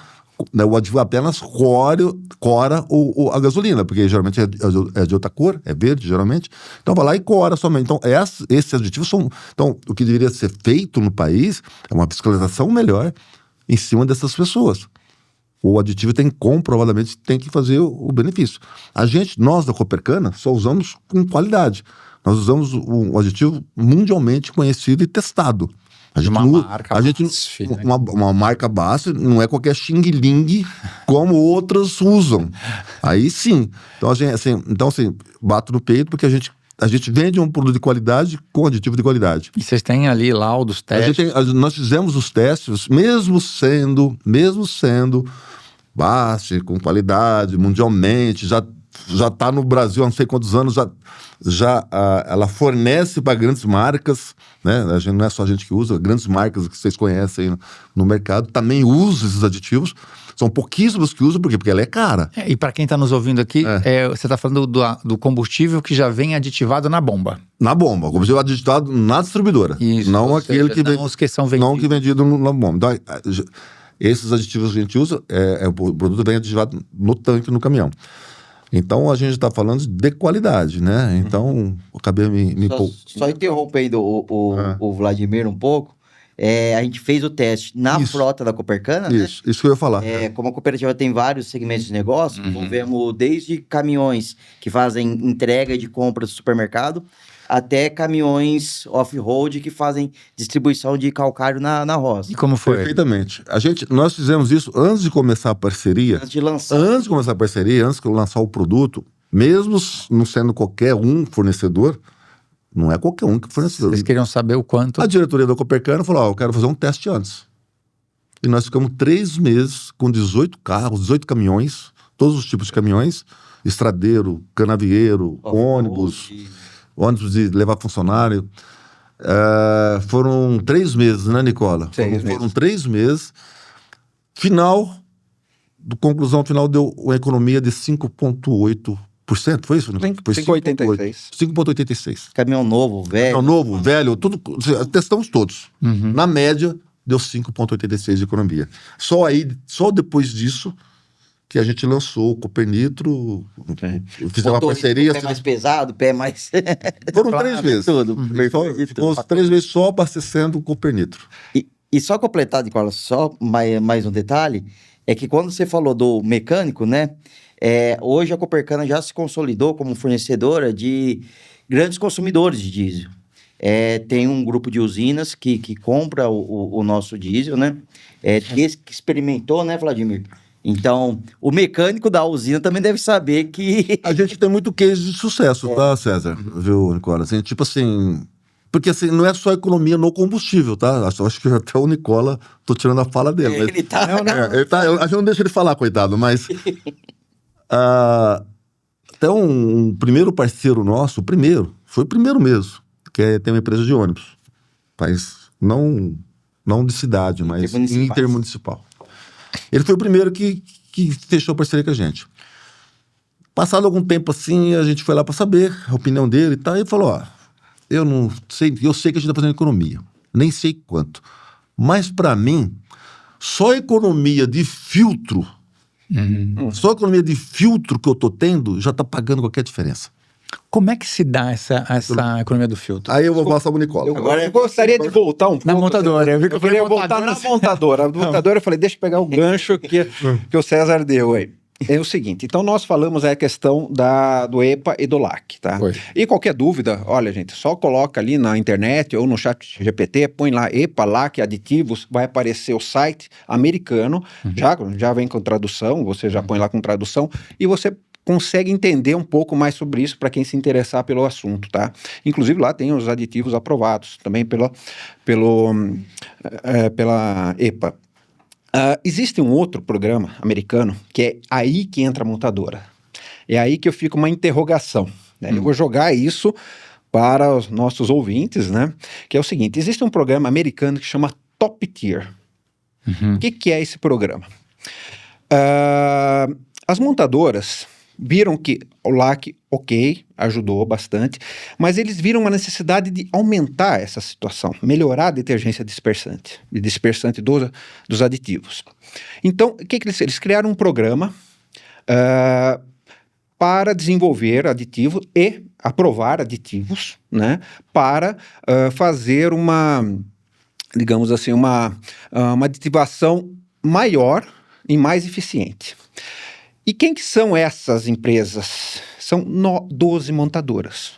o aditivo apenas cora a gasolina, porque geralmente é de outra cor, é verde geralmente, então vai lá e cora somente. Então esses aditivos são... Então o que deveria ser feito no país é uma fiscalização melhor em cima dessas pessoas. O aditivo comprovadamente tem que fazer o benefício. Nós da Copercana só usamos com qualidade. Nós usamos um aditivo mundialmente conhecido e testado. Uma marca base, não é qualquer xing-ling como outras usam. Aí sim. Então, assim, bato no peito porque a gente vende um produto de qualidade com aditivo de qualidade. E vocês têm ali laudos, testes? Nós fizemos os testes, mesmo sendo base, com qualidade, mundialmente, já está no Brasil há não sei quantos anos, ela fornece para grandes marcas, né? Não é só a gente que usa, grandes marcas que vocês conhecem no mercado também usam esses aditivos. São pouquíssimos que usam, porque ela é cara. E para quem está nos ouvindo aqui, você está falando do combustível que já vem aditivado na bomba. Na bomba, o combustível aditivado na distribuidora. Isso, não aquele que são vendidos. Não que vendido na bomba. Então, Esses aditivos que a gente usa, o produto vem aditivado no tanque, no caminhão. Então, a gente está falando de qualidade, né? Então, eu acabei Só interrompendo o Vladimir um pouco, a gente fez o teste na frota da Copercana, né? Isso que eu ia falar. Como a cooperativa tem vários segmentos de negócio, envolvemos desde caminhões que fazem entrega de compras do supermercado, até caminhões off-road que fazem distribuição de calcário na roça. E como foi? Perfeitamente. Nós fizemos isso antes de começar a parceria. Antes de lançar. Antes de começar a parceria, antes de lançar o produto, mesmo não sendo qualquer um fornecedor, não é qualquer um que fornecedor. Vocês queriam saber o quanto? A diretoria da Copercana falou, eu quero fazer um teste antes. E nós ficamos 3 meses com 18 carros, 18 caminhões, todos os tipos de caminhões, estradeiro, canavieiro, ônibus de levar funcionário. Foram 3 meses, né, Nicola? Foram 3 meses. Conclusão final deu uma economia de 5,8%, foi isso? Foi 5,86. 5,86. Caminhão novo, velho. Caminhão novo, velho, tudo, testamos todos. Na média, deu 5,86 de economia. Só depois disso que a gente lançou o Copernitro, fizemos uma parceria. Pé mais pesado, pé mais... Foram 3 meses. Ficou 3 meses só abastecendo o Copernitro. E só completar, Nicola, só mais um detalhe, é que quando você falou do mecânico, né? Hoje a Copercana já se consolidou como fornecedora de grandes consumidores de diesel. Tem um grupo de usinas que compra o nosso diesel, né? Que experimentou, né, Vladimir? Então, o mecânico da usina também deve saber que... A gente tem muito case de sucesso, tá, César? Viu, Nicola? Assim, tipo assim... Porque assim, não é só economia no combustível, tá? Acho que até o Nicola, tô tirando a fala dele. Mas... Ele tá... a gente não deixa ele falar, coitado, mas... até um primeiro parceiro nosso, foi o primeiro mesmo, tem uma empresa de ônibus. Mas não de cidade, mas intermunicipal. Ele foi o primeiro que fechou a parceria com a gente. Passado algum tempo assim, a gente foi lá para saber a opinião dele e tal, e ele falou, eu não sei, eu sei que a gente tá fazendo economia, nem sei quanto, mas para mim, só economia de filtro, só economia de filtro que eu tô tendo, já tá pagando qualquer diferença. Como é que se dá essa economia do filtro? Aí eu vou passar pro Nicola. Eu gostaria de voltar um pouco. Na montadora. Eu queria voltar na montadora. A montadora eu falei, deixa eu pegar o gancho que o César deu aí. É o seguinte, então nós falamos a questão do EPA e do LAC, tá? Foi. E qualquer dúvida, olha gente, só coloca ali na internet ou no chat GPT, põe lá EPA, LAC, aditivos, vai aparecer o site americano, já vem com tradução, você já põe lá com tradução e você consegue entender um pouco mais sobre isso para quem se interessar pelo assunto, tá? Inclusive lá tem os aditivos aprovados também pela EPA. Existe um outro programa americano que é aí que entra a montadora. É aí que eu fico uma interrogação, né? Eu vou jogar isso para os nossos ouvintes, né? Que é o seguinte, existe um programa americano que chama Top Tier. O que é esse programa? As montadoras viram que o LAC, ajudou bastante, mas eles viram uma necessidade de aumentar essa situação, melhorar a detergência dispersante dos aditivos. Então, o que eles criaram um programa para desenvolver aditivos e aprovar aditivos, né, para fazer digamos assim, uma aditivação maior e mais eficiente. E quem que são essas empresas? São 12 montadoras.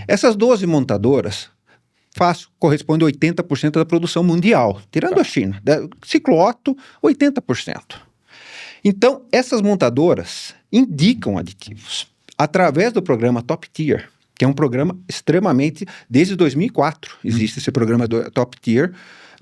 Essas 12 montadoras correspondem a 80% da produção mundial, tirando a China. Ciclo-Otto, 80%. Então, essas montadoras indicam aditivos através do programa Top Tier, que é um programa extremamente... Desde 2004 existe esse programa do Top Tier,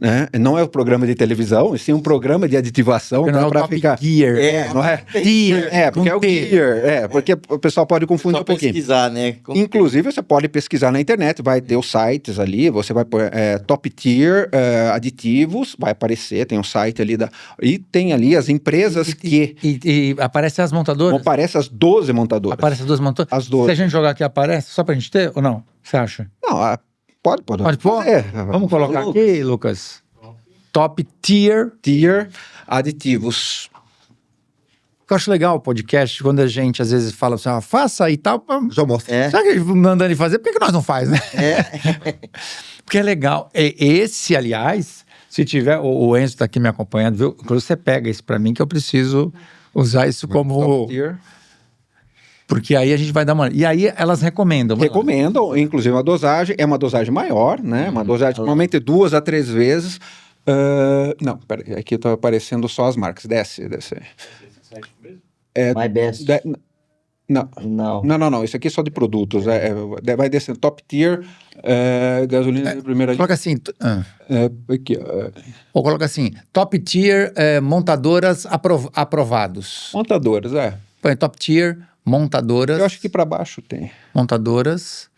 né? Não é um programa de televisão, sim um programa de aditivação. Não é o Top Gear. Não é? Tier, Porque é o Gear. Porque o pessoal pode confundir um pouquinho. Pesquisar, né? Inclusive, você pode pesquisar na internet, vai ter os sites ali, você vai pôr Top Tier aditivos, vai aparecer, tem um site ali e tem ali as empresas E aparecem as montadoras? Aparecem as 12 montadoras. Aparecem as 12 montadoras? As 12. Se a gente jogar aqui, aparece? Só pra gente ter ou não? Você acha? Não, pode pôr? Vamos colocar aqui, Lucas. Top Tier. aditivos. Eu acho legal o podcast, quando a gente às vezes fala assim, faça e tal. Já mostra. É. Sabe que ele mandando ele fazer, por que nós não faz, né? Porque é legal. Esse, aliás, se tiver, o Enzo tá aqui me acompanhando, viu? Inclusive você pega isso pra mim, que eu preciso usar isso como... Top tier. Porque aí a gente vai dar uma... E aí elas recomendam. Recomendam, inclusive a dosagem, é uma dosagem maior, né? Uma dosagem normalmente 2 a 3 vezes. Não, peraí, aqui tá aparecendo só as marcas. Desce. My best. Não. Isso aqui é só de produtos. Vai descendo. Top tier, gasolina de primeira linha. Coloca assim... Aqui, Ou coloca assim, top tier montadoras aprovados. montadoras, Põe top tier montadoras... Eu acho que para baixo tem. Montadoras,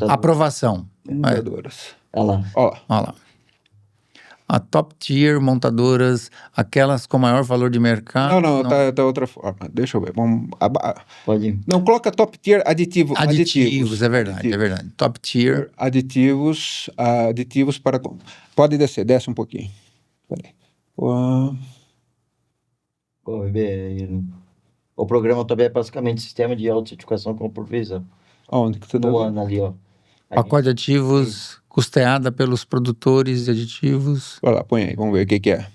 aprovação. Montadoras. Olha lá. Ó lá. Olha lá. A top tier montadoras, aquelas com maior valor de mercado... Não, tá outra forma. Deixa eu ver. Pode ir. Não, coloca top tier aditivos. Aditivos, é verdade. Top tier... Aditivos para... Pode desce um pouquinho. Peraí. Pô, bebê, o programa também é basicamente sistema de autocertificação com provisão. Onde que você tá No vendo? ano ali, ó. Pacote de aditivos custeada pelos produtores de aditivos. Vai lá, põe aí, vamos ver o que é.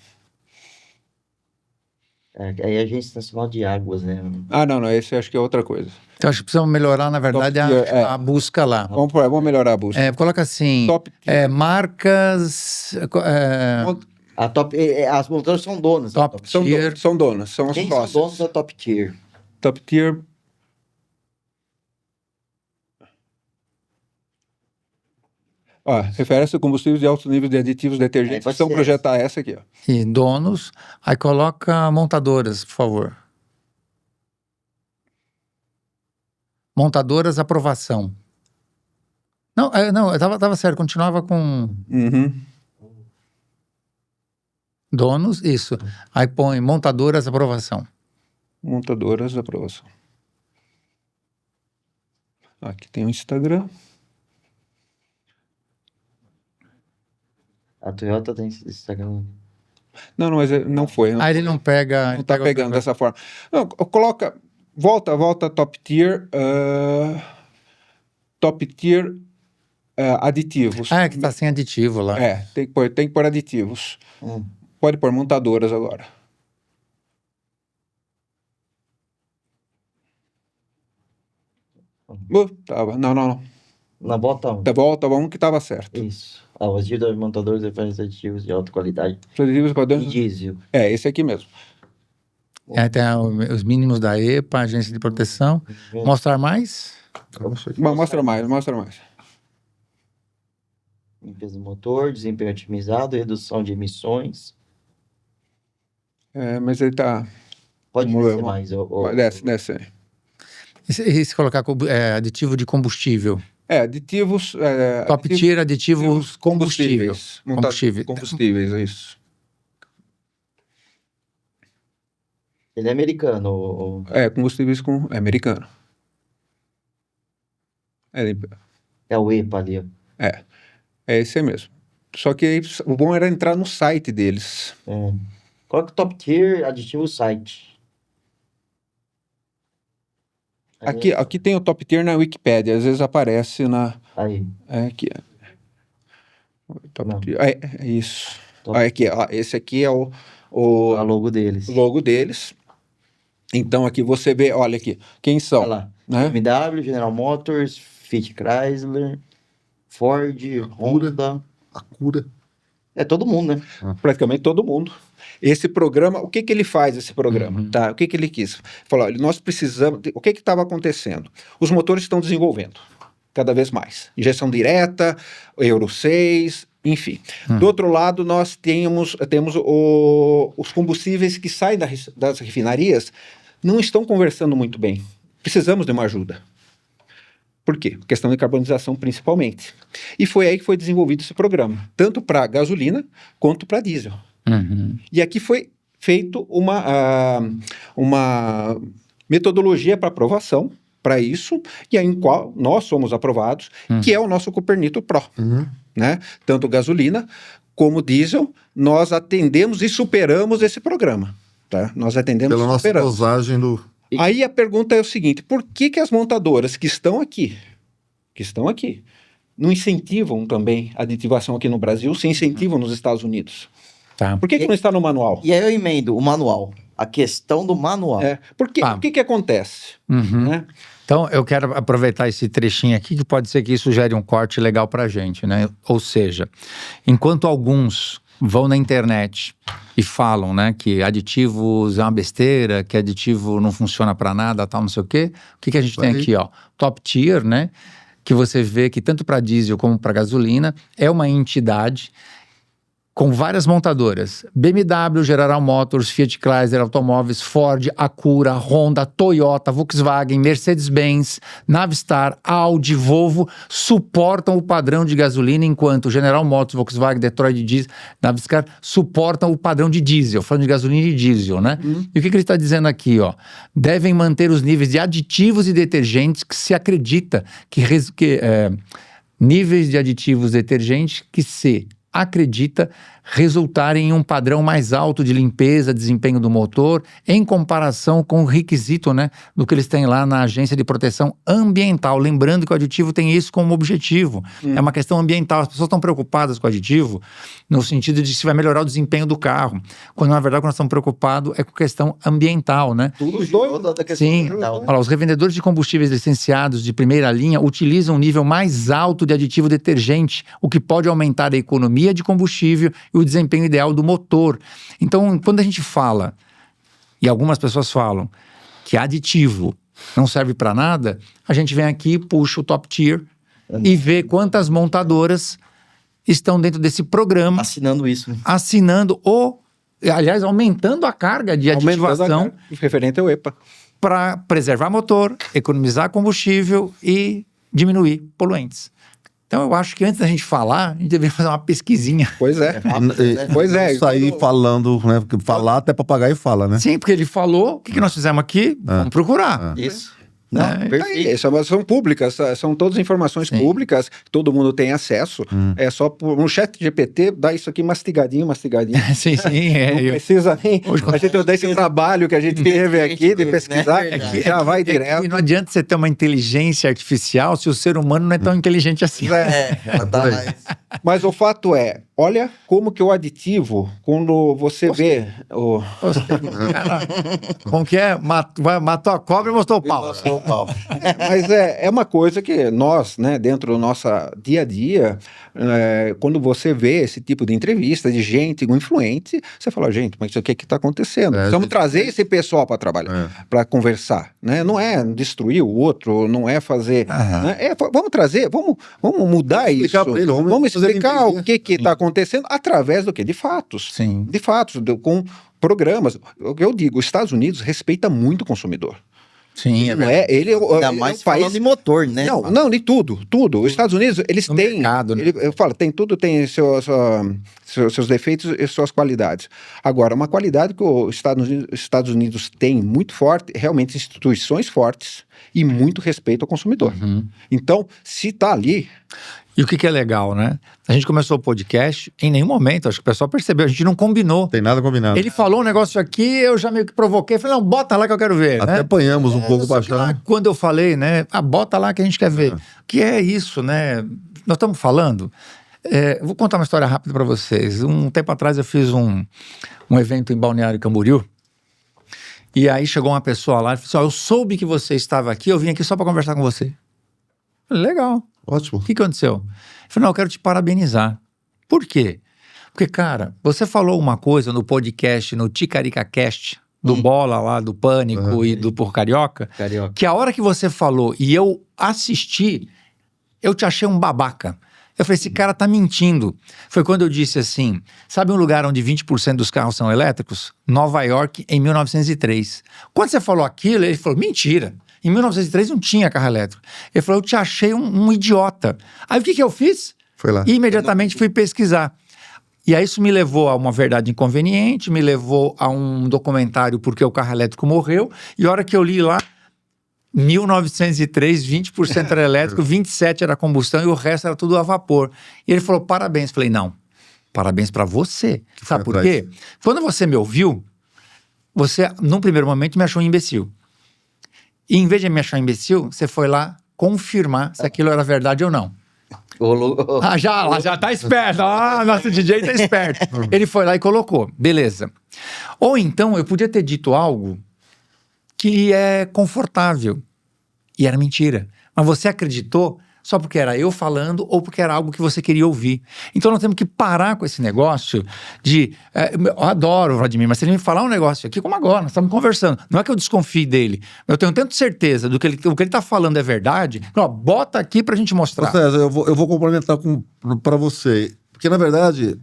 Aí a Agência Nacional de Águas, né? Não, esse eu acho que é outra coisa. Então acho que precisamos melhorar, na verdade, Top tier, a busca lá. Vamos melhorar a busca. Coloca assim, Top tier. marcas... As montadoras são donas. da Top São, tier. são donas, são as Quem são sócias. donos da Top Tier? Top tier. Refere-se a combustíveis de alto nível de aditivos detergentes. pode Então ser projetar essa aqui, ó. E donos. Aí coloca montadoras, por favor. Montadoras, aprovação. Não, tava certo, continuava com Uhum. donos, isso. Aí põe montadoras, aprovação. Montadoras, aprovação. Aqui tem o Instagram. A Toyota tem Instagram. Não, mas não foi. Aí ele não pega... Não tá pegando dessa forma. Não, coloca... Volta top tier. Top tier aditivos. que tá sem aditivo lá. Tem que pôr aditivos. Hum. Pode pôr montadoras agora. Tava. Não. Na volta 1. Volta um que tava certo. Isso. Os aditivos das montadoras referem aditivos de alta qualidade. Aditivos para E dentro. diesel. Esse aqui mesmo. Tem os mínimos da EPA, Agência de Proteção. Mostrar mais? Mostra mais. Limpeza do motor, desempenho otimizado, redução de emissões. Mas ele tá... Pode Vamos descer ver, mais. Desce aí. E se colocar aditivo de combustível? Aditivos... Top tier, aditivos combustíveis. Combustíveis, é isso. Ele é americano. Combustíveis é americano. É o EPA ali, ó. É esse aí mesmo. Só que o bom era entrar no site deles. Coloca Top Tier, aditivo site. Aqui tem o Top Tier na Wikipédia. Às vezes aparece na... Aí. Aqui. Top Não. Tier. É isso. Top. Aqui, esse aqui é o A logo deles. logo deles. Então aqui você vê, olha aqui, quem são? Olha lá. Né? BMW, General Motors, Fiat Chrysler, Ford, Honda. Acura. É todo mundo, né? Praticamente todo mundo. Esse programa, o que ele faz, esse programa? Tá? O que ele quis? Falou, olha, nós precisamos... O que estava acontecendo? Os motores estão desenvolvendo cada vez mais. Injeção direta, Euro 6, enfim. Do outro lado, nós temos os combustíveis que saem das refinarias não estão conversando muito bem. Precisamos de uma ajuda. Por quê? Questão de carbonização, principalmente. E foi aí que foi desenvolvido esse programa, tanto para gasolina quanto para diesel. E aqui foi feito uma metodologia para aprovação para isso, e aí em qual nós somos aprovados, que é o nosso Copernito Pro. Né? Tanto gasolina como diesel, nós atendemos e superamos esse programa. Tá? Nós atendemos Pela e nossa superamos. dosagem do... Aí a pergunta é o seguinte, por que as montadoras que estão aqui, não incentivam também a aditivação aqui no Brasil, se incentivam nos Estados Unidos? Tá. Por que não está no manual? E aí eu emendo o manual. A questão do manual. Porque Ah. o que acontece? Uhum. Né? Então, eu quero aproveitar esse trechinho aqui, que pode ser que isso gere um corte legal pra gente, né? Ou seja, enquanto alguns vão na internet e falam, né, que aditivos é uma besteira, que aditivo não funciona pra nada, tal, não sei o quê, o que a gente tem aqui, ó? Top Tier, né? Que você vê que tanto para diesel como para gasolina é uma entidade com várias montadoras, BMW, General Motors, Fiat Chrysler Automóveis, Ford, Acura, Honda, Toyota, Volkswagen, Mercedes-Benz, Navistar, Audi, Volvo, suportam o padrão de gasolina, enquanto General Motors, Volkswagen, Detroit Diesel, Navistar suportam o padrão de diesel, falando de gasolina e diesel, né? E o que ele está dizendo aqui, ó? Devem manter os níveis de aditivos e detergentes que se acredita níveis de aditivos detergentes que se acredita resultarem em um padrão mais alto de limpeza, desempenho do motor, em comparação com o requisito, né, do que eles têm lá na Agência de Proteção Ambiental. Lembrando que o aditivo tem isso como objetivo. É uma questão ambiental. As pessoas estão preocupadas com o aditivo no sentido de se vai melhorar o desempenho do carro, quando na verdade o que nós estamos preocupados é com questão ambiental, né? Tudo os dois. Da questão Sim, ambiental, né? olha lá, os revendedores de combustíveis licenciados de primeira linha utilizam um nível mais alto de aditivo detergente, o que pode aumentar a economia de combustível e o desempenho ideal do motor. Então, quando a gente fala, e algumas pessoas falam, que aditivo não serve para nada, a gente vem aqui, puxa o Top Tier e vê quantas montadoras estão dentro desse programa, Assinando isso. Né? assinando ou, aliás, aumentando a carga de aditivação Referente ao EPA. para preservar motor, economizar combustível e diminuir poluentes. Então eu acho que antes da gente falar, a gente deveria fazer uma pesquisinha. Pois é. E- Pois é. Não sair falando, né? Porque falar até papagaio fala, né? Sim, porque ele falou, o que nós fizemos aqui? Vamos procurar. Isso. Não, É. perfeito. São públicas, são todas informações Sim. públicas, todo mundo tem acesso. É só por um chat GPT dá isso aqui mastigadinho. Sim, sim. Não precisa nem. A gente dá esse trabalho que a gente teve aqui de pesquisar, Né? já vai E direto. não adianta você ter uma inteligência artificial se o ser humano não é tão inteligente assim. Tá mais. Mas o fato é, olha como que o aditivo, quando você vê o. Cara, como que é? Matou a cobra e mostrou o pau. Mas é uma coisa que nós, né, dentro do nosso dia a dia, quando você vê esse tipo de entrevista de gente influente, você fala, gente, mas isso aqui que está acontecendo? Precisamos trazer esse pessoal para trabalhar, para conversar, né? Não é destruir o outro, não é fazer... Né? Vamos trazer, vamos mudar explicar isso. pra ele, Vamos fazer ele explicar entender. o que está acontecendo através do quê? De fatos. Sim. De fatos, com programas. O que eu digo, os Estados Unidos respeita muito o consumidor. Sim, Não é? Ele é Ainda um mais país... falando de motor, né? Não, de tudo. Os Estados Unidos, eles No têm... mercado, né? Eu falo, tem tudo, tem seus defeitos e suas qualidades. Agora, uma qualidade que os Estados Unidos têm muito forte, realmente instituições fortes e muito respeito ao consumidor. Então, se está ali... E o que é legal, né? A gente começou o podcast, em nenhum momento, acho que o pessoal percebeu, a gente não combinou. Tem nada combinado. Ele falou um negócio aqui, eu já meio que provoquei, falei, não, bota lá que eu quero ver, Até né? apanhamos um pouco Só que lá, baixando. quando eu falei, né, bota lá que a gente quer ver. Que é isso, né? Nós estamos falando... vou contar uma história rápida para vocês. Um tempo atrás eu fiz um evento em Balneário Camboriú, e aí chegou uma pessoa lá e falou assim, eu soube que você estava aqui, eu vim aqui só para conversar com você. Falei, legal. Ótimo. O que aconteceu? Ele falou, não, eu quero te parabenizar. Por quê? Porque, cara, você falou uma coisa no podcast, no TicaricaCast, do Bola lá, do Pânico e do Por Carioca, Carioca. que a hora que você falou e eu assisti, eu te achei um babaca. Eu falei, esse cara tá mentindo. Foi quando eu disse assim, sabe um lugar onde 20% dos carros são elétricos? Nova York, em 1903. Quando você falou aquilo, ele falou, mentira. Em 1903 não tinha carro elétrico. Ele falou, eu te achei um idiota. Aí o que eu fiz? Foi lá. E imediatamente fui pesquisar. E aí isso me levou a uma verdade inconveniente, me levou a um documentário porque o carro elétrico morreu, e a hora que eu li lá, 1903, 20% era elétrico, 27% era combustão e o resto era tudo a vapor. E ele falou, parabéns. Falei, não, Parabéns para você. Sabe por atrás. quê? Quando você me ouviu, você, num primeiro momento, me achou um imbecil. E em vez de me achar um imbecil, você foi lá confirmar se aquilo era verdade ou não. Já tá esperto. Nosso DJ tá esperto. Ele foi lá e colocou. Beleza. Ou então, eu podia ter dito algo que é confortável. E era mentira. Mas você acreditou só porque era eu falando ou porque era algo que você queria ouvir. Então nós temos que parar com esse negócio de... eu adoro o Vladimir, mas se ele me falar um negócio aqui, como agora, nós estamos conversando. Não é que eu desconfie dele. Eu tenho tanta certeza do que o que ele está falando é verdade. Ó, bota aqui pra gente mostrar. Ô, César, eu vou complementar para você. Porque, na verdade,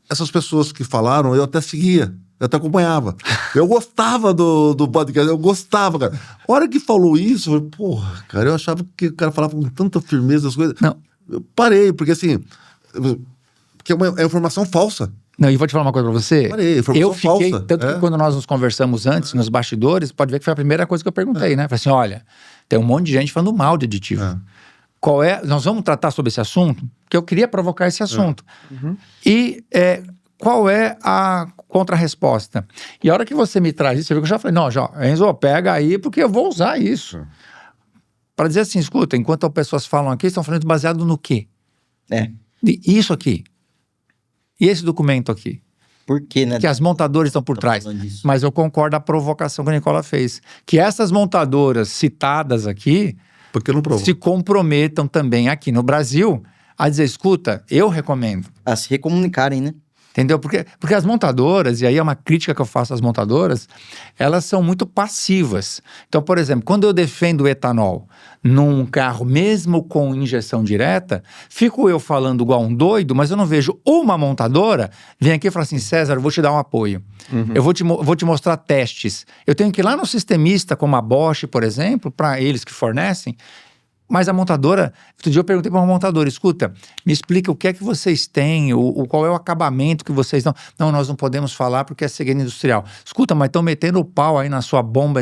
essas pessoas que falaram, eu até seguia. Eu até acompanhava. Eu gostava do podcast, eu gostava, cara. A hora que falou isso, eu falei, porra, cara, eu achava que o cara falava com tanta firmeza as coisas. Não. Eu parei, porque assim, porque é informação falsa. Não, e vou te falar uma coisa pra você. Parei, informação eu fiquei, falsa. tanto que quando nós nos conversamos antes, nos bastidores, pode ver que foi a primeira coisa que eu perguntei, né? Falei assim, olha, tem um monte de gente falando mal de aditivo. Qual é, nós vamos tratar sobre esse assunto? Porque eu queria provocar esse assunto. E qual é a contra-resposta? E a hora que você me traz isso, você viu que eu já falei, não, Enzo, pega aí, porque eu vou usar isso. Para dizer assim, escuta, enquanto as pessoas falam aqui, estão falando baseado no quê? Isso aqui. E esse documento aqui? Por quê, né? Que as montadoras estão por trás. Disso. Mas eu concordo com a provocação que a Nicola fez. Que essas montadoras citadas aqui Porque não provou. se comprometam também aqui no Brasil a dizer, escuta, eu recomendo. A se recomunicarem, né? Entendeu? Porque as montadoras, e aí é uma crítica que eu faço às montadoras, elas são muito passivas. Então, por exemplo, quando eu defendo o etanol num carro, mesmo com injeção direta, fico eu falando igual um doido, mas eu não vejo uma montadora vem aqui e fala assim, César, eu vou te dar um apoio. Eu vou te mostrar testes. Eu tenho que ir lá no sistemista, como a Bosch, por exemplo, para eles que fornecem. Mas a montadora, outro dia eu perguntei para uma montadora, escuta, me explica o que é que vocês têm, qual é o acabamento que vocês dão. Não, nós não podemos falar porque é segredo industrial. Escuta, mas estão metendo o pau aí na sua bomba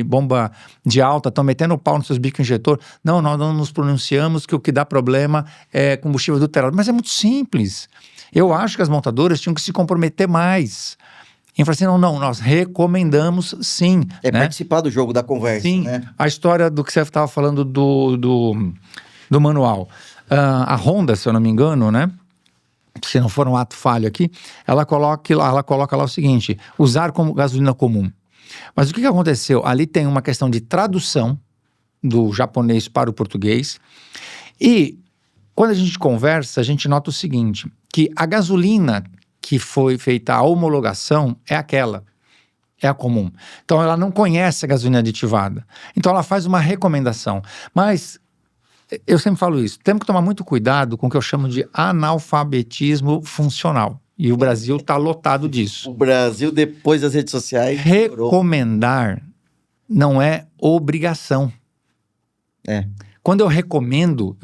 bomba de alta, estão metendo o pau nos seus bicos injetor. Não, nós não nos pronunciamos que o que dá problema é combustível adulterado. Mas é muito simples. Eu acho que as montadoras tinham que se comprometer mais. E falou assim, não, nós recomendamos sim. É participar do jogo, da conversa, sim, né? A história do que você estava falando do manual. A Honda, se eu não me engano, né? Se não for um ato falho aqui, ela coloca lá o seguinte, usar como gasolina comum. Mas o que aconteceu? Ali tem uma questão de tradução do japonês para o português. E quando a gente conversa, a gente nota o seguinte, que a gasolina que foi feita a homologação é aquela, é a comum. Então ela não conhece a gasolina aditivada. Então ela faz uma recomendação. Mas eu sempre falo isso, temos que tomar muito cuidado com o que eu chamo de analfabetismo funcional. E o Brasil está lotado disso. O Brasil, depois das redes sociais... Recomendar não é obrigação. Quando eu recomendo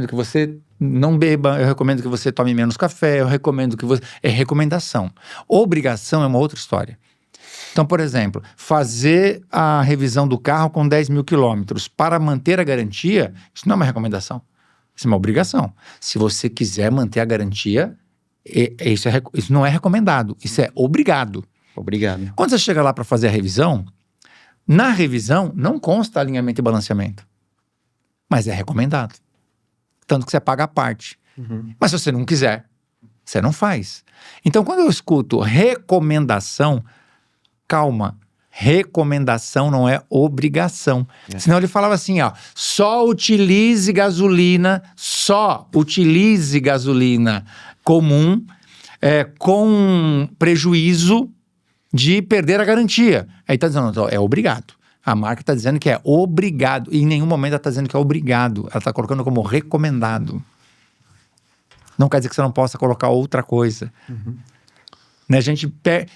que você não beba, eu recomendo que você tome menos café, eu recomendo que você... É recomendação. Obrigação é uma outra história. Então, por exemplo, fazer a revisão do carro com 10 mil quilômetros para manter a garantia, isso não é uma recomendação. Isso é uma obrigação. Se você quiser manter a garantia, isso não é recomendado, isso é obrigado. Obrigado. Quando você chega lá para fazer a revisão, na revisão não consta alinhamento e balanceamento, mas é recomendado. Tanto que você paga a parte. Mas se você não quiser, você não faz. Então, quando eu escuto recomendação, calma, recomendação não é obrigação. Senão ele falava assim, ó, só utilize gasolina comum com prejuízo de perder a garantia. Aí tá dizendo, é obrigado. A marca está dizendo que é obrigado. E em nenhum momento ela está dizendo que é obrigado. Ela está colocando como recomendado. Não quer dizer que você não possa colocar outra coisa. Né?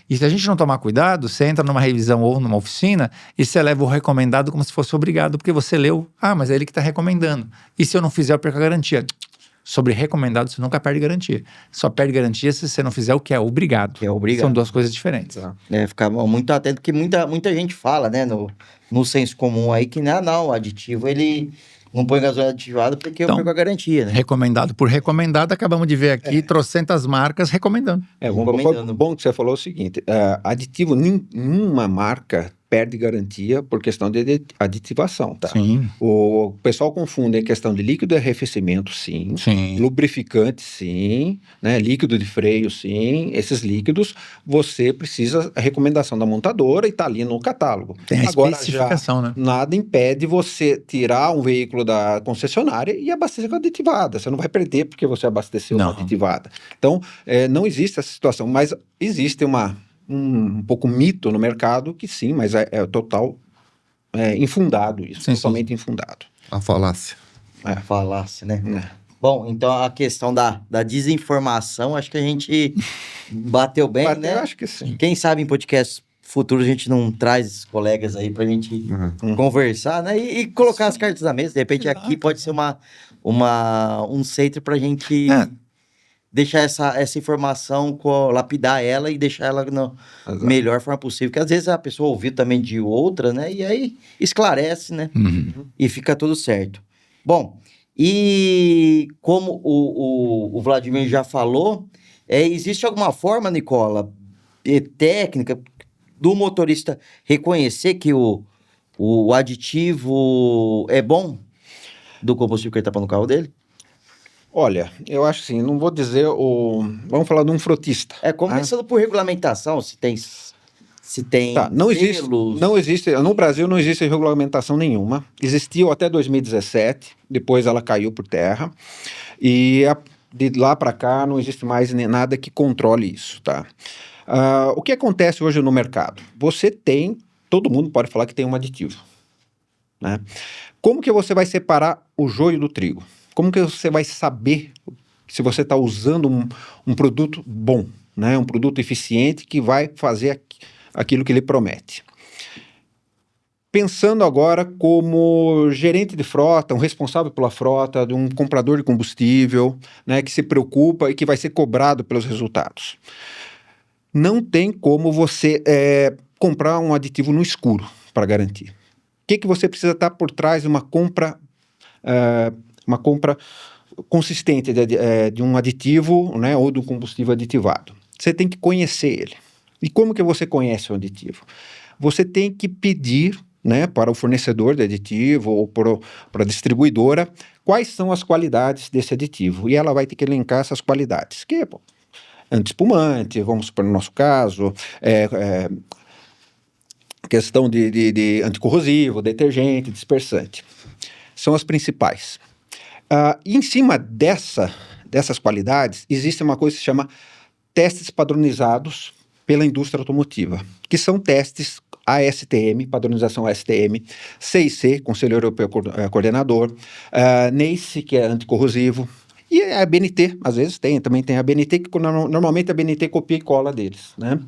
E se a gente não tomar cuidado, você entra numa revisão ou numa oficina e você leva o recomendado como se fosse obrigado, porque você leu, mas é ele que está recomendando. E se eu não fizer, eu perco a garantia. Sobre recomendado, você nunca perde garantia. Só perde garantia se você não fizer o que é obrigado. São duas coisas diferentes. Ficar muito atento, porque muita gente fala, né, no senso comum aí, que não, o aditivo, ele Não põe gasolina aditivada porque Então, eu pego a garantia, né? Recomendado por recomendado, acabamos de ver aqui trocentas marcas recomendando. Recomendando. Bom que você falou o seguinte, aditivo, nenhuma marca perde garantia por questão de aditivação, tá? Sim, O pessoal confunde a questão de líquido de arrefecimento, sim. sim. Lubrificante, sim, né? Líquido de freio, sim. Esses líquidos, você precisa a recomendação da montadora e está ali no catálogo. Tem a Agora, especificação, né? nada impede você tirar um veículo da concessionária e abastecer com aditivada. Você não vai perder porque você abasteceu Não. com aditivada. Então, não existe essa situação, mas existe um pouco mito no mercado que sim, mas é total infundado isso, Sim, totalmente infundado. A falácia. Falasse, né? É. Bom, então a questão da desinformação, acho que a gente bateu bem, Mas né? eu acho que sim. Quem sabe em podcast futuro a gente não traz colegas aí pra gente conversar, né? E colocar as cartas na mesa. De repente aqui pode ser um centro pra gente deixar essa informação, lapidar ela e deixar ela na melhor forma possível. Porque às vezes a pessoa ouviu também de outra, né? E aí esclarece, né? E fica tudo certo. Bom, e como o Vladimir já falou, existe alguma forma, Nicola, técnica do motorista reconhecer que o aditivo é bom do combustível que ele está pondo no carro dele? Olha, eu acho assim, não vou dizer vamos falar de um frotista. Começando por regulamentação, se tem Tá, não existe, no Brasil não existe regulamentação nenhuma. Existiu até 2017, depois ela caiu por terra. E de lá para cá não existe mais nada que controle isso, tá? O que acontece hoje no mercado? Todo mundo pode falar que tem um aditivo, né? Como que você vai separar o joio do trigo? Como que você vai saber se você está usando um produto bom, né? Um produto eficiente que vai fazer aquilo que ele promete? Pensando agora como gerente de frota, um responsável pela frota, de um comprador de combustível, né, que se preocupa e que vai ser cobrado pelos resultados. Não tem como você comprar um aditivo no escuro para garantir. O que você precisa estar por trás de uma compra consistente de um aditivo, né, ou do combustível aditivado? Você tem que conhecer ele. E como que você conhece o aditivo? Você tem que pedir, né, para o fornecedor de aditivo ou para a distribuidora quais são as qualidades desse aditivo. E ela vai ter que elencar essas qualidades, que é antiespumante, vamos supor no nosso caso, questão de anticorrosivo, detergente, dispersante. São as principais. E em cima dessas qualidades, existe uma coisa que se chama testes padronizados pela indústria automotiva, que são testes ASTM, padronização ASTM, CIC, Conselho Europeu Coordenador, NACE, que é anticorrosivo, e a BNT, às vezes também tem a BNT, que normalmente a BNT copia e cola deles, né?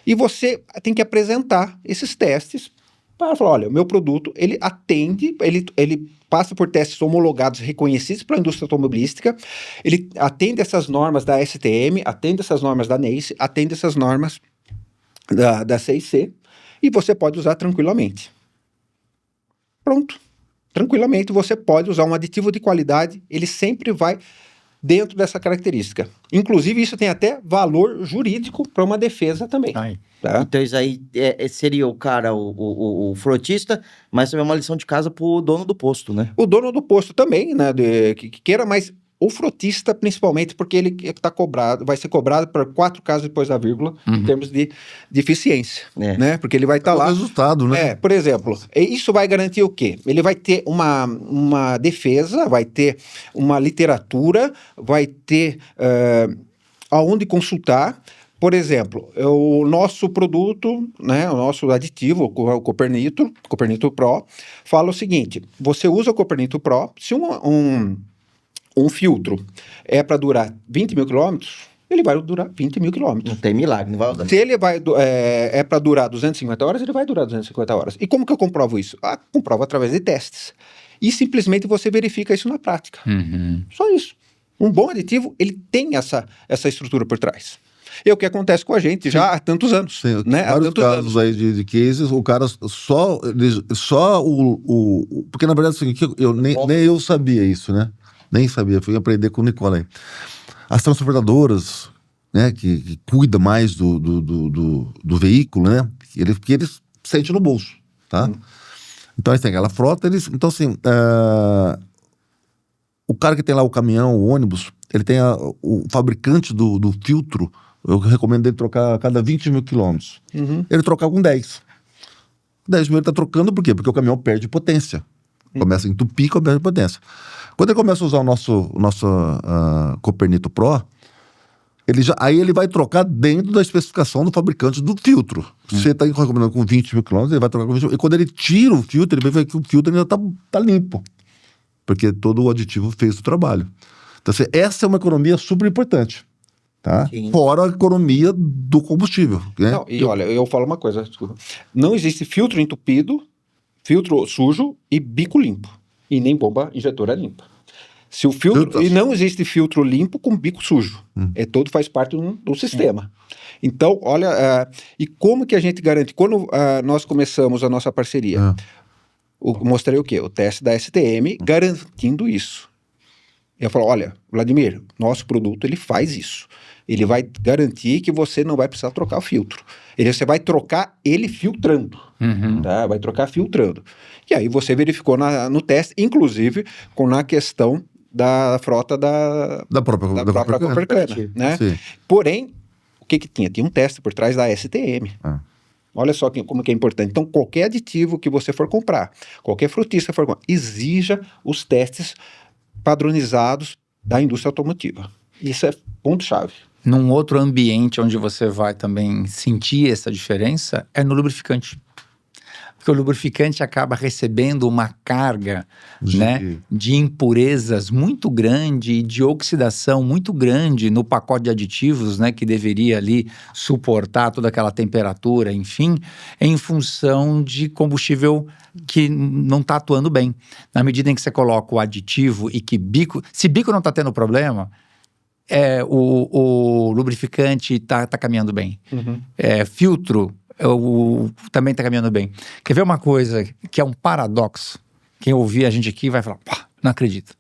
E você tem que apresentar esses testes para falar, olha, o meu produto, ele atende, ele passa por testes homologados, reconhecidos pela indústria automobilística, ele atende essas normas da ASTM, atende essas normas da NACE, atende essas normas da CIC, e você pode usar tranquilamente. Pronto. Tranquilamente você pode usar um aditivo de qualidade, ele sempre vai dentro dessa característica. Inclusive, isso tem até valor jurídico para uma defesa também. Tá? Então, isso aí seria o cara, o frotista, mas também é uma lição de casa para o dono do posto, né? O dono do posto também, né? Que queira, mas o frotista, principalmente, porque ele vai ser cobrado por 4 casos depois da vírgula, em termos de eficiência, né? Porque ele vai estar lá... O resultado, né? Por exemplo, isso vai garantir o quê? Ele vai ter uma defesa, vai ter uma literatura, vai ter aonde consultar. Por exemplo, o nosso produto, né, o nosso aditivo, o Copernitro Pro, fala o seguinte: você usa o Copernitro Pro, se um filtro é para durar 20 mil quilômetros, ele vai durar 20 mil quilômetros. Não tem milagre, não vai usar. Se ele é para durar 250 horas, ele vai durar 250 horas. E como que eu comprovo isso? Comprovo através de testes. E simplesmente você verifica isso na prática. Só isso. Um bom aditivo, ele tem essa estrutura por trás. É o que acontece com a gente já há tantos anos. Sim, né? Há vários tantos casos anos. aí de cases, o cara porque na verdade assim, nem eu sabia isso, né? Nem sabia, fui aprender com o Nicola aí. As transportadoras, né, que cuida mais do veículo, né? Porque eles sentem no bolso, tá? Então eles têm aquela frota, então assim, o cara que tem lá o caminhão, o ônibus, ele tem o fabricante do filtro, eu recomendo ele trocar a cada 20 mil quilômetros. Ele trocar com 10. 10 mil ele tá trocando por quê? Porque o caminhão perde potência. Começa a entupir, perde potência. Quando ele começa a usar o nosso Copernito Pro, aí ele vai trocar dentro da especificação do fabricante do filtro. Se você está recomendando com 20 mil quilômetros, ele vai trocar com 20 mil. E quando ele tira o filtro, ele vai ver que o filtro ainda tá limpo. Porque todo o aditivo fez o trabalho. Então, assim, essa é uma economia super importante. Tá? Fora a economia do combustível. Né? Não, e olha, eu falo uma coisa, desculpa. Não existe filtro entupido, filtro sujo e bico limpo. E nem bomba injetora limpa. Se o filtro, e não existe filtro limpo com bico sujo. Todo faz parte do sistema. Então, olha, e como que a gente garante? Quando nós começamos a nossa parceria, mostrei o quê? O teste da STM garantindo isso. Eu falo, olha, Vladimir, nosso produto ele faz isso. Ele vai garantir que você não vai precisar trocar o filtro. Você vai trocar ele filtrando. Tá? Vai trocar filtrando. E aí você verificou no teste, inclusive na questão da frota da própria Copercana. Né? Porém, o que tinha? Tinha um teste por trás da STM. Olha só como que é importante. Então, qualquer aditivo que você for comprar, qualquer frutista for comprar, exija os testes padronizados da indústria automotiva. Isso é ponto-chave. Num outro ambiente onde você vai também sentir essa diferença é no lubrificante. Porque o lubrificante acaba recebendo uma carga, né, de impurezas muito grande e de oxidação muito grande no pacote de aditivos, né, que deveria ali suportar toda aquela temperatura, enfim, em função de combustível que não está atuando bem. Na medida em que você coloca o aditivo e que se bico não está tendo problema, o lubrificante tá caminhando bem. Filtro também está caminhando bem. Quer ver uma coisa que é um paradoxo? Quem ouvir a gente aqui vai falar, pá, não acredito.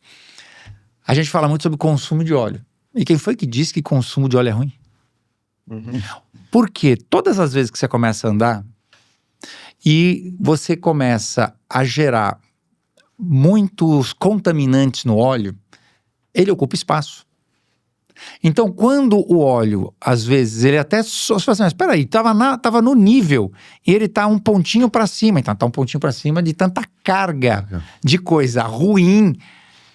A gente fala muito sobre consumo de óleo. E quem foi que disse que consumo de óleo é ruim? Porque todas as vezes que você começa a andar e você começa a gerar muitos contaminantes no óleo, ele ocupa espaço. Então, quando o óleo, às vezes, ele até só fala assim, mas peraí, tava no nível, e ele tá um pontinho para cima, então tá um pontinho para cima de tanta carga de coisa ruim,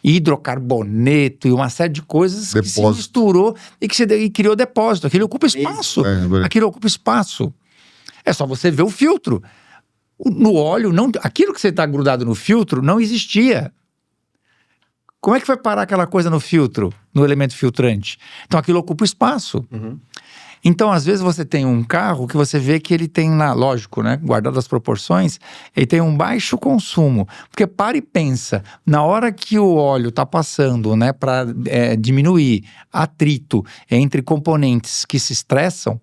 hidrocarboneto e uma série de coisas que se misturou e criou depósito. Aquilo ocupa espaço. Aquilo ocupa espaço. É só você ver o filtro. No óleo, aquilo que você tá grudado no filtro não existia. Como é que vai parar aquela coisa no filtro, no elemento filtrante? Então aquilo ocupa espaço. Então, às vezes, você tem um carro que você vê que ele tem lá, lógico, né? Guardado as proporções, ele tem um baixo consumo. Porque para e pensa, na hora que o óleo está passando, né, para diminuir atrito entre componentes que se estressam,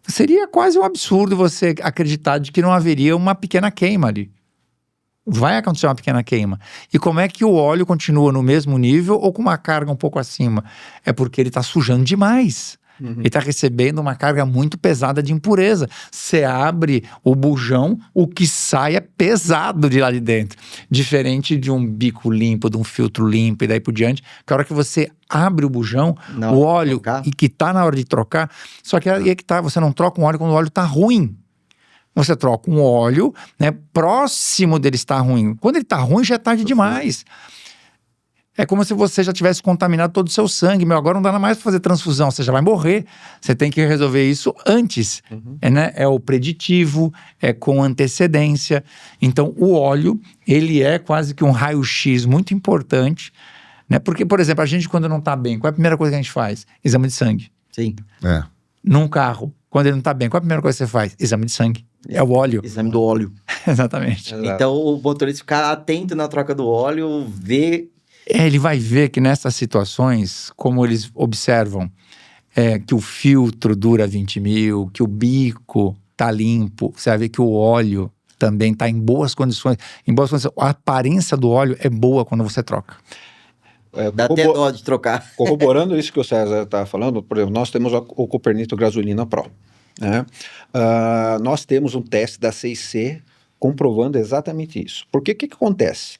seria quase um absurdo você acreditar de que não haveria uma pequena queima ali. Vai acontecer uma pequena queima. E como é que o óleo continua no mesmo nível ou com uma carga um pouco acima? É porque ele está sujando demais. Ele está recebendo uma carga muito pesada de impureza. Você abre o bujão, o que sai é pesado de lá de dentro. Diferente de um bico limpo, de um filtro limpo e daí por diante, que a hora que você abre o bujão, o óleo, e que está na hora de trocar, só que aí é que tá, você não troca um óleo quando o óleo está ruim. Você troca um óleo, né, próximo dele estar ruim. Quando ele está ruim, já é tarde demais. É como se você já tivesse contaminado todo o seu sangue. Agora não dá mais para fazer transfusão, você já vai morrer. Você tem que resolver isso antes. É o preditivo, é com antecedência. Então, o óleo, ele é quase que um raio-x muito importante, né? Porque, por exemplo, a gente quando não está bem, qual é a primeira coisa que a gente faz? Exame de sangue. Sim. Num carro, quando ele não está bem, qual é a primeira coisa que você faz? Exame de sangue. É o óleo. Exame do óleo. Exatamente. Então, o motorista ficar atento na troca do óleo, ver... Ele vai ver que nessas situações, como eles observam, que o filtro dura 20 mil, que o bico tá limpo, você vai ver que o óleo também tá em boas condições. A aparência do óleo é boa quando você troca. Dá até dó de trocar. Corroborando isso que o César está falando, por exemplo, nós temos o Copernito Gasolina Pro. Né? Nós temos um teste da 6C comprovando exatamente isso. Porque o que acontece?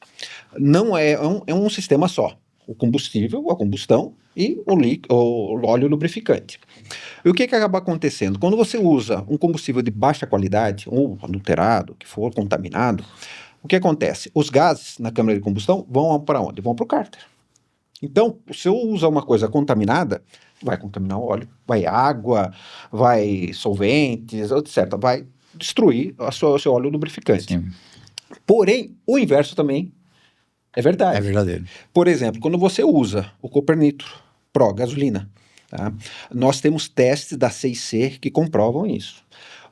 Não é um sistema só. O combustível, a combustão e o óleo lubrificante. E o que acaba acontecendo? Quando você usa um combustível de baixa qualidade, ou adulterado, que for contaminado, o que acontece? Os gases na câmara de combustão vão para onde? Vão para o cárter. Então, se eu usar uma coisa contaminada, vai contaminar o óleo, vai água, vai solventes, etc. Vai destruir o seu óleo lubrificante. Sim. Porém, o inverso também é verdade. É verdadeiro. Por exemplo, quando você usa o Copernito Pro gasolina, tá? Nós temos testes da 6C que comprovam isso.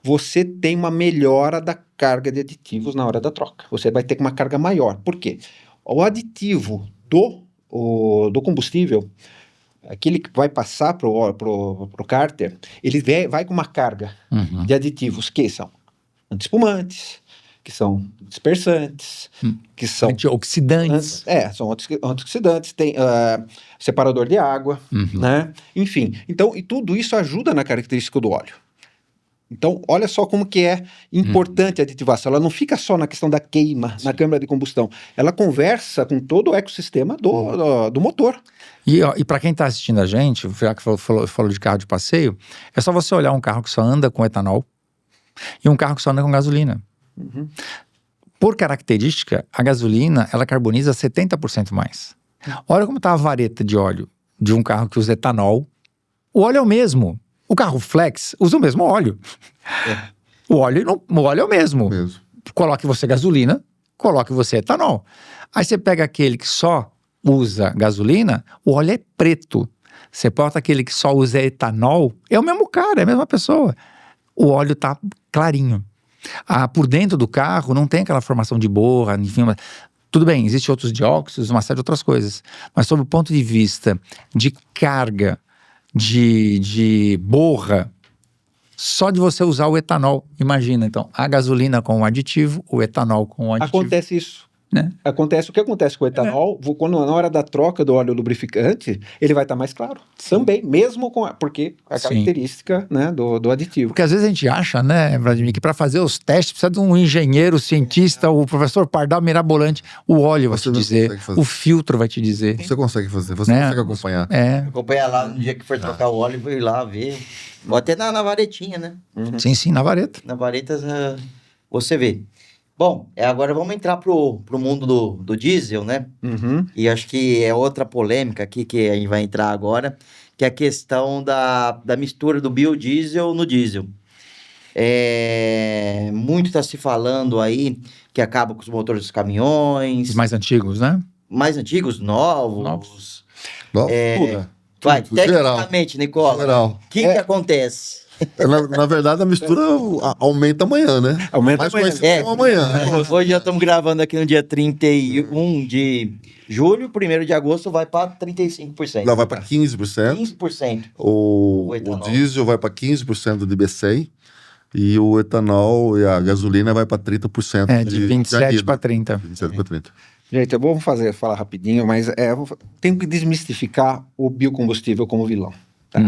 Você tem uma melhora da carga de aditivos na hora da troca. Você vai ter uma carga maior. Por quê? O aditivo do combustível, aquele que vai passar para o cárter, ele vai com uma carga de aditivos que são antiespumantes, que são dispersantes, que são antioxidantes. São antioxidantes, tem separador de água, né? Enfim, então, e tudo isso ajuda na característica do óleo. Então, olha só como que é importante a aditivação. Ela não fica só na questão da queima na câmara de combustão. Ela conversa com todo o ecossistema do motor. E para quem está assistindo a gente, já que falou de carro de passeio, é só você olhar um carro que só anda com etanol e um carro que só anda com gasolina. Por característica, a gasolina, ela carboniza 70% mais. Olha como está a vareta de óleo de um carro que usa etanol. O óleo é o mesmo. O carro flex usa o mesmo óleo. O óleo é o mesmo. Coloque você gasolina, coloque você etanol. Aí você pega aquele que só usa gasolina, o óleo é preto. Você bota aquele que só usa etanol, é o mesmo cara, é a mesma pessoa. O óleo tá clarinho. Por dentro do carro não tem aquela formação de borra, enfim. Tudo bem, existem outros dióxidos, uma série de outras coisas. Mas sob o ponto de vista de carga, de borra, só de você usar o etanol. Imagina, então, a gasolina com o aditivo, o etanol com o aditivo. Acontece isso. Né? O que acontece com o etanol, quando na hora da troca do óleo lubrificante, ele vai estar mais claro. Também, mesmo porque a característica, né, do aditivo. Porque às vezes a gente acha, né, Vladimir, que para fazer os testes precisa de um engenheiro, cientista, o professor Pardal Mirabolante. O óleo vai te dizer, o filtro vai te dizer. Você consegue fazer, você consegue acompanhar. Acompanhar lá no dia que for trocar o óleo, vou ir lá ver. Vou até na varetinha, né? Sim, na vareta. Na vareta você vê. Bom, agora vamos entrar pro mundo do diesel, né? E acho que é outra polêmica aqui que a gente vai entrar agora, que é a questão da mistura do biodiesel no diesel. Muito está se falando aí que acaba com os motores dos caminhões. Os mais antigos, né? Mais antigos, novos. Tudo. Tecnicamente, Nicola, o que acontece? Na verdade, a mistura aumenta amanhã, né? Aumenta amanhã. Hoje já estamos gravando aqui no dia 31 de julho, 1º de agosto vai para 35%. Lá vai para 15%. 15%. O diesel vai para 15% do IB100 e o etanol e a gasolina vai para 30%. De 27 para 30. 27 para 30. Gente, eu vou falar rapidinho, mas tenho que desmistificar o biocombustível como vilão. Tá?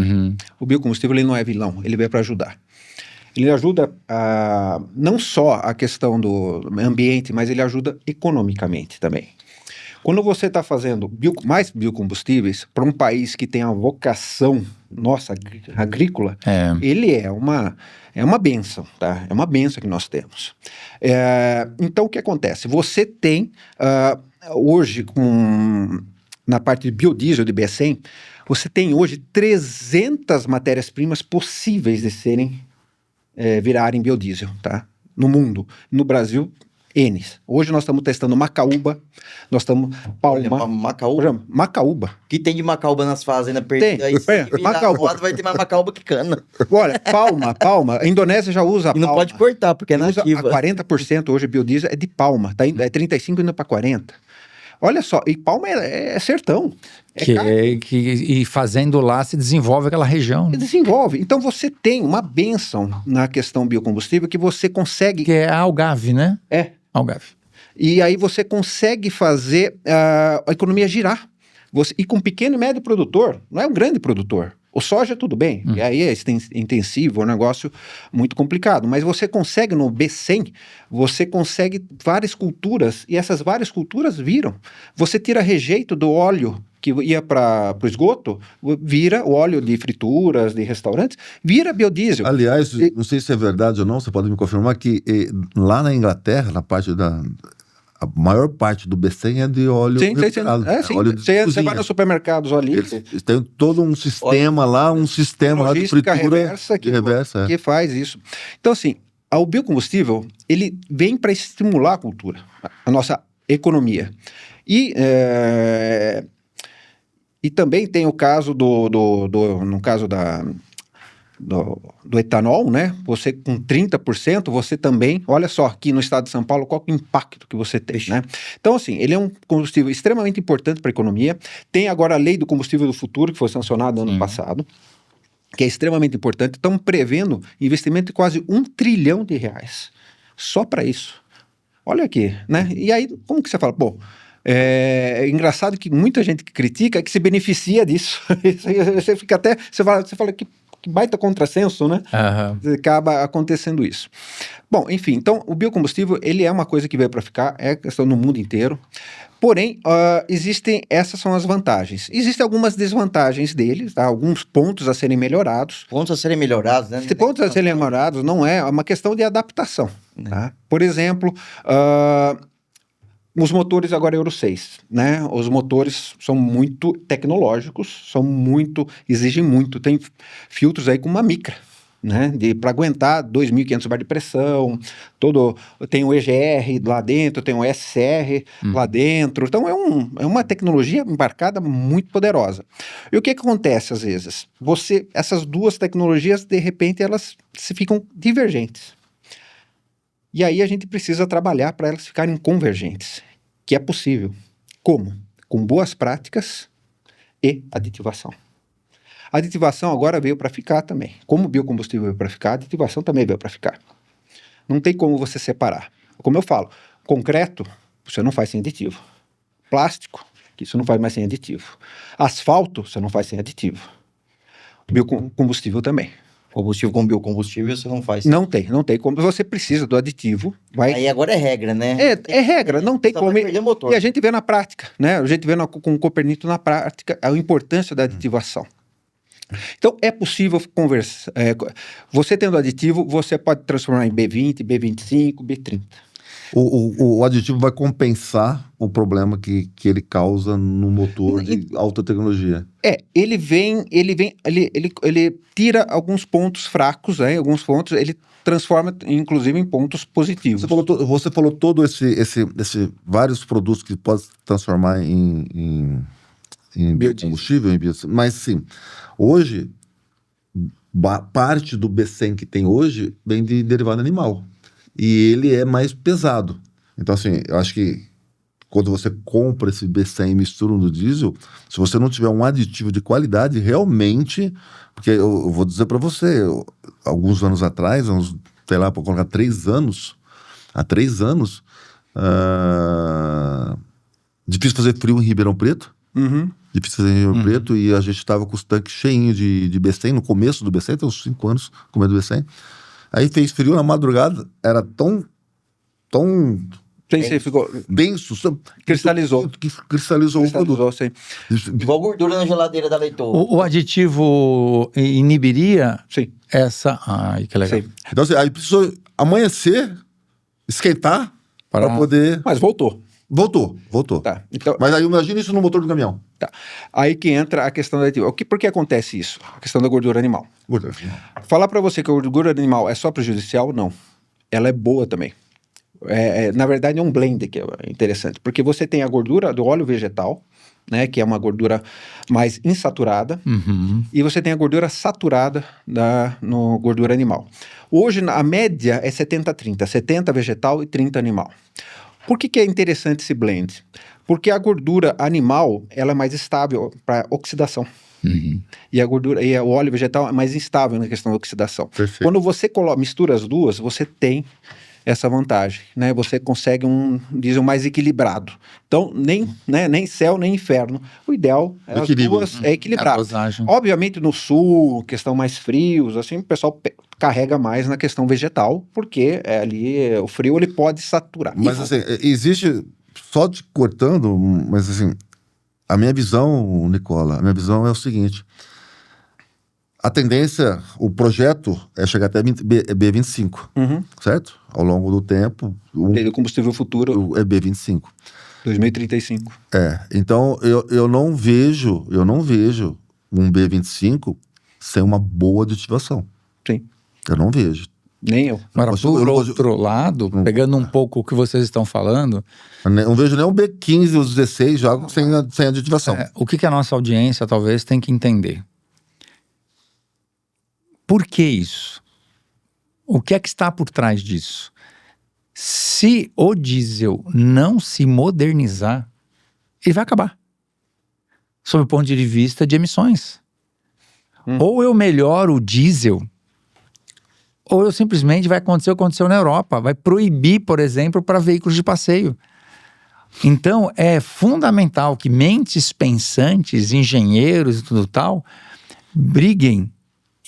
O biocombustível ele não é vilão, ele veio para ajudar. Ele ajuda não só a questão do ambiente, mas ele ajuda economicamente também. Quando você está fazendo mais biocombustíveis para um país que tem a vocação agrícola, ele é uma bênção, tá? É uma bênção que nós temos. Então, o que acontece? Você tem, hoje, na parte de biodiesel de B100, você tem hoje 300 matérias-primas possíveis de virarem biodiesel, tá? No mundo. No Brasil, N. Hoje nós estamos testando macaúba, nós estamos palma. Macaúba. O que tem de macaúba nas fazendas perdidas? Macaúba. Vai ter mais macaúba que cana. Olha, palma. A Indonésia já usa palma. E não pode cortar, porque é nativa. 40% hoje biodiesel é de palma. É 35% indo para 40%. Olha só, e palma é sertão. E fazendo lá se desenvolve aquela região. Né? Desenvolve. Então você tem uma bênção na questão biocombustível que você consegue... Que é a Algarve, né? É. Algarve. E aí você consegue fazer a economia girar. E com pequeno e médio produtor, não é um grande produtor. O soja tudo bem, e aí é intensivo, é um negócio muito complicado. Mas você consegue no B100, você consegue várias culturas, e essas várias culturas viram. Você tira rejeito do óleo que ia para o esgoto, vira o óleo de frituras, de restaurantes, vira biodiesel. Aliás, não sei se é verdade ou não, você pode me confirmar que lá na Inglaterra, na parte a maior parte do B100 é de óleo recuperado. Óleo de Você vai nos supermercados ali. Eles têm todo um sistema lá, um sistema lá de fritura reversa que faz isso. Então, assim, o biocombustível, ele vem para estimular a cultura, a nossa economia. E também tem o caso no caso do etanol, né? Você com 30%, você também, olha só, aqui no estado de São Paulo, qual é o impacto que você tem, né? Então, assim, ele é um combustível extremamente importante para a economia. Tem agora a lei do combustível do futuro, que foi sancionada ano passado, que é extremamente importante. Estamos prevendo investimento de quase R$1 trilhão só para isso. Olha aqui, né? E aí, como que você fala? Bom, é engraçado que muita gente que critica é que se beneficia disso. Você fica até, você fala que baita contrassenso, né? Acaba acontecendo isso. Bom, enfim, então o biocombustível, ele é uma coisa que veio para ficar, é questão no mundo inteiro. Porém, essas são as vantagens. Existem algumas desvantagens deles, tá? Alguns pontos a serem melhorados. Pontos a serem melhorados, né? Pontos a serem melhorados não é uma questão de adaptação. Tá? Por exemplo, os motores agora Euro 6, né? Os motores são muito tecnológicos, exigem muito. Tem filtros aí com uma micra, né? Para aguentar 2.500 bar de pressão, tem o EGR lá dentro, tem o SCR lá dentro. Então é uma tecnologia embarcada muito poderosa. E o que acontece às vezes? Essas duas tecnologias, de repente, elas se ficam divergentes. E aí a gente precisa trabalhar para elas ficarem convergentes, que é possível. Como? Com boas práticas e aditivação. A aditivação agora veio para ficar também. Como o biocombustível veio para ficar, a aditivação também veio para ficar. Não tem como você separar. Como eu falo, concreto, você não faz sem aditivo. Plástico, que isso não faz mais sem aditivo. Asfalto, você não faz sem aditivo. Biocombustível também. Combustível com biocombustível você não faz. Não tem como. Você precisa do aditivo. Aí agora é regra, né? É regra, não tem como. Motor. E a gente vê na prática, né? A gente vê com o Copernito na prática a importância da aditivação. Então, é possível conversar. Você tendo aditivo, você pode transformar em B20, B25, B30. O aditivo vai compensar o problema que ele causa no motor de alta tecnologia. Ele tira alguns pontos fracos, né? Alguns pontos, ele transforma, inclusive, em pontos positivos. Você falou todo esse vários produtos que pode transformar em biocombustível, mas sim, hoje, parte do B100 que tem hoje vem de derivado animal. E ele é mais pesado. Então, assim, eu acho que quando você compra esse B100 e mistura no diesel, se você não tiver um aditivo de qualidade, realmente... Porque eu vou dizer para você, alguns anos atrás, sei lá, para colocar 3 anos, há 3 anos, difícil fazer frio em Ribeirão Preto. Difícil fazer em Ribeirão Preto, e a gente estava com os tanques cheinhos de B100, no começo do B100, tem uns 5 anos com medo do B100. Aí fez frio na madrugada, era tão ficou denso, cristalizou o produto. Sim. Igual gordura na geladeira da leitoa. O aditivo inibiria sim. essa... Ai, que legal. Sim. Então, assim, aí precisou amanhecer, esquentar, para poder... Mas voltou. Voltou. Tá. Então, mas aí imagina isso no motor do caminhão. Tá. Aí que entra a questão da aditivo. Por que acontece isso? A questão da gordura animal. Falar para você que a gordura animal é só prejudicial, não. Ela é boa também. Na verdade, é um blend que é interessante, porque você tem a gordura do óleo vegetal, né, que é uma gordura mais insaturada, e você tem a gordura saturada no gordura animal. Hoje, a média é 70-30, 70 vegetal e 30 animal. Por que é interessante esse blend? Porque a gordura animal, ela é mais estável para oxidação. E a gordura e o óleo vegetal é mais instável na questão da oxidação. Perfeito. Quando você mistura as duas, você tem essa vantagem, né? Você consegue um diesel mais equilibrado. Então, nem céu, nem inferno. O ideal é as Equilíbrio. duas é equilibrar. A dosagem. Obviamente, no sul, questão mais frios, assim, o pessoal carrega mais na questão vegetal, porque ali o frio ele pode saturar. Mas assim, existe, só te cortando, mas assim, a minha visão, Nicola, a minha visão é o seguinte: a tendência, o projeto é chegar até B25, certo? Ao longo do tempo, O combustível futuro, é B25. 2035. Então eu não vejo um B25 sem uma boa aditivação. Sim, Eu não vejo. nem eu. Agora, Mas por eu não- outro lado, pegando um pouco o que vocês estão falando, Eu não vejo nem um B15 ou 16 já sem aditivação. o que a nossa audiência talvez tem que entender? Por que isso? O que é que está por trás disso? Se o diesel não se modernizar, ele vai acabar. Sob o ponto de vista de emissões. Ou eu melhoro o diesel, ou eu simplesmente vai acontecer o que aconteceu na Europa. Vai proibir, por exemplo, para veículos de passeio. Então, é fundamental que mentes pensantes, engenheiros e tudo tal, briguem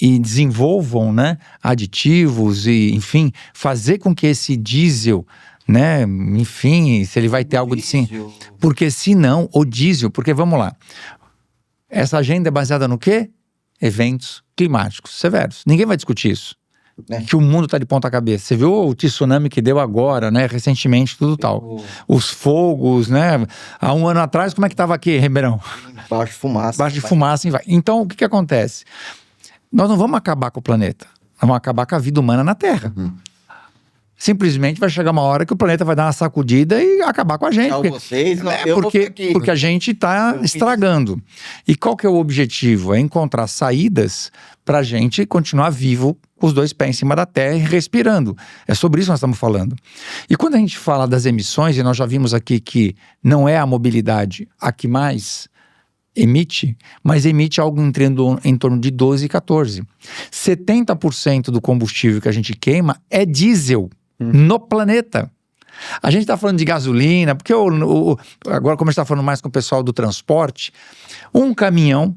e desenvolvam, né, aditivos e, enfim, fazer com que esse diesel, né, enfim, se ele vai ter algo de sim. Porque senão, o diesel, porque vamos lá, essa agenda é baseada no quê? Eventos climáticos severos. Ninguém vai discutir isso. Que o mundo está de ponta cabeça. Você viu o tsunami que deu agora, né, recentemente, tudo tal. Os fogos, né, há um ano atrás, como é que estava aqui, Ribeirão? Baixo de fumaça. Baixo de fumaça, e vai. Então, o que acontece? Nós não vamos acabar com o planeta. Nós vamos acabar com a vida humana na Terra. Simplesmente vai chegar uma hora que o planeta vai dar uma sacudida e acabar com a gente. Tchau Porque, vocês, não, eu vou ficar aqui. porque a gente está estragando. E qual que é o objetivo? É encontrar saídas para a gente continuar vivo com os dois pés em cima da terra e respirando. É sobre isso que nós estamos falando. E quando a gente fala das emissões, e nós já vimos aqui que não é a mobilidade a que mais emite, mas emite algo em torno de 12 e 14. 70% do combustível que a gente queima é diesel no planeta. A gente está falando de gasolina, porque agora, como a gente está falando mais com o pessoal do transporte, um caminhão,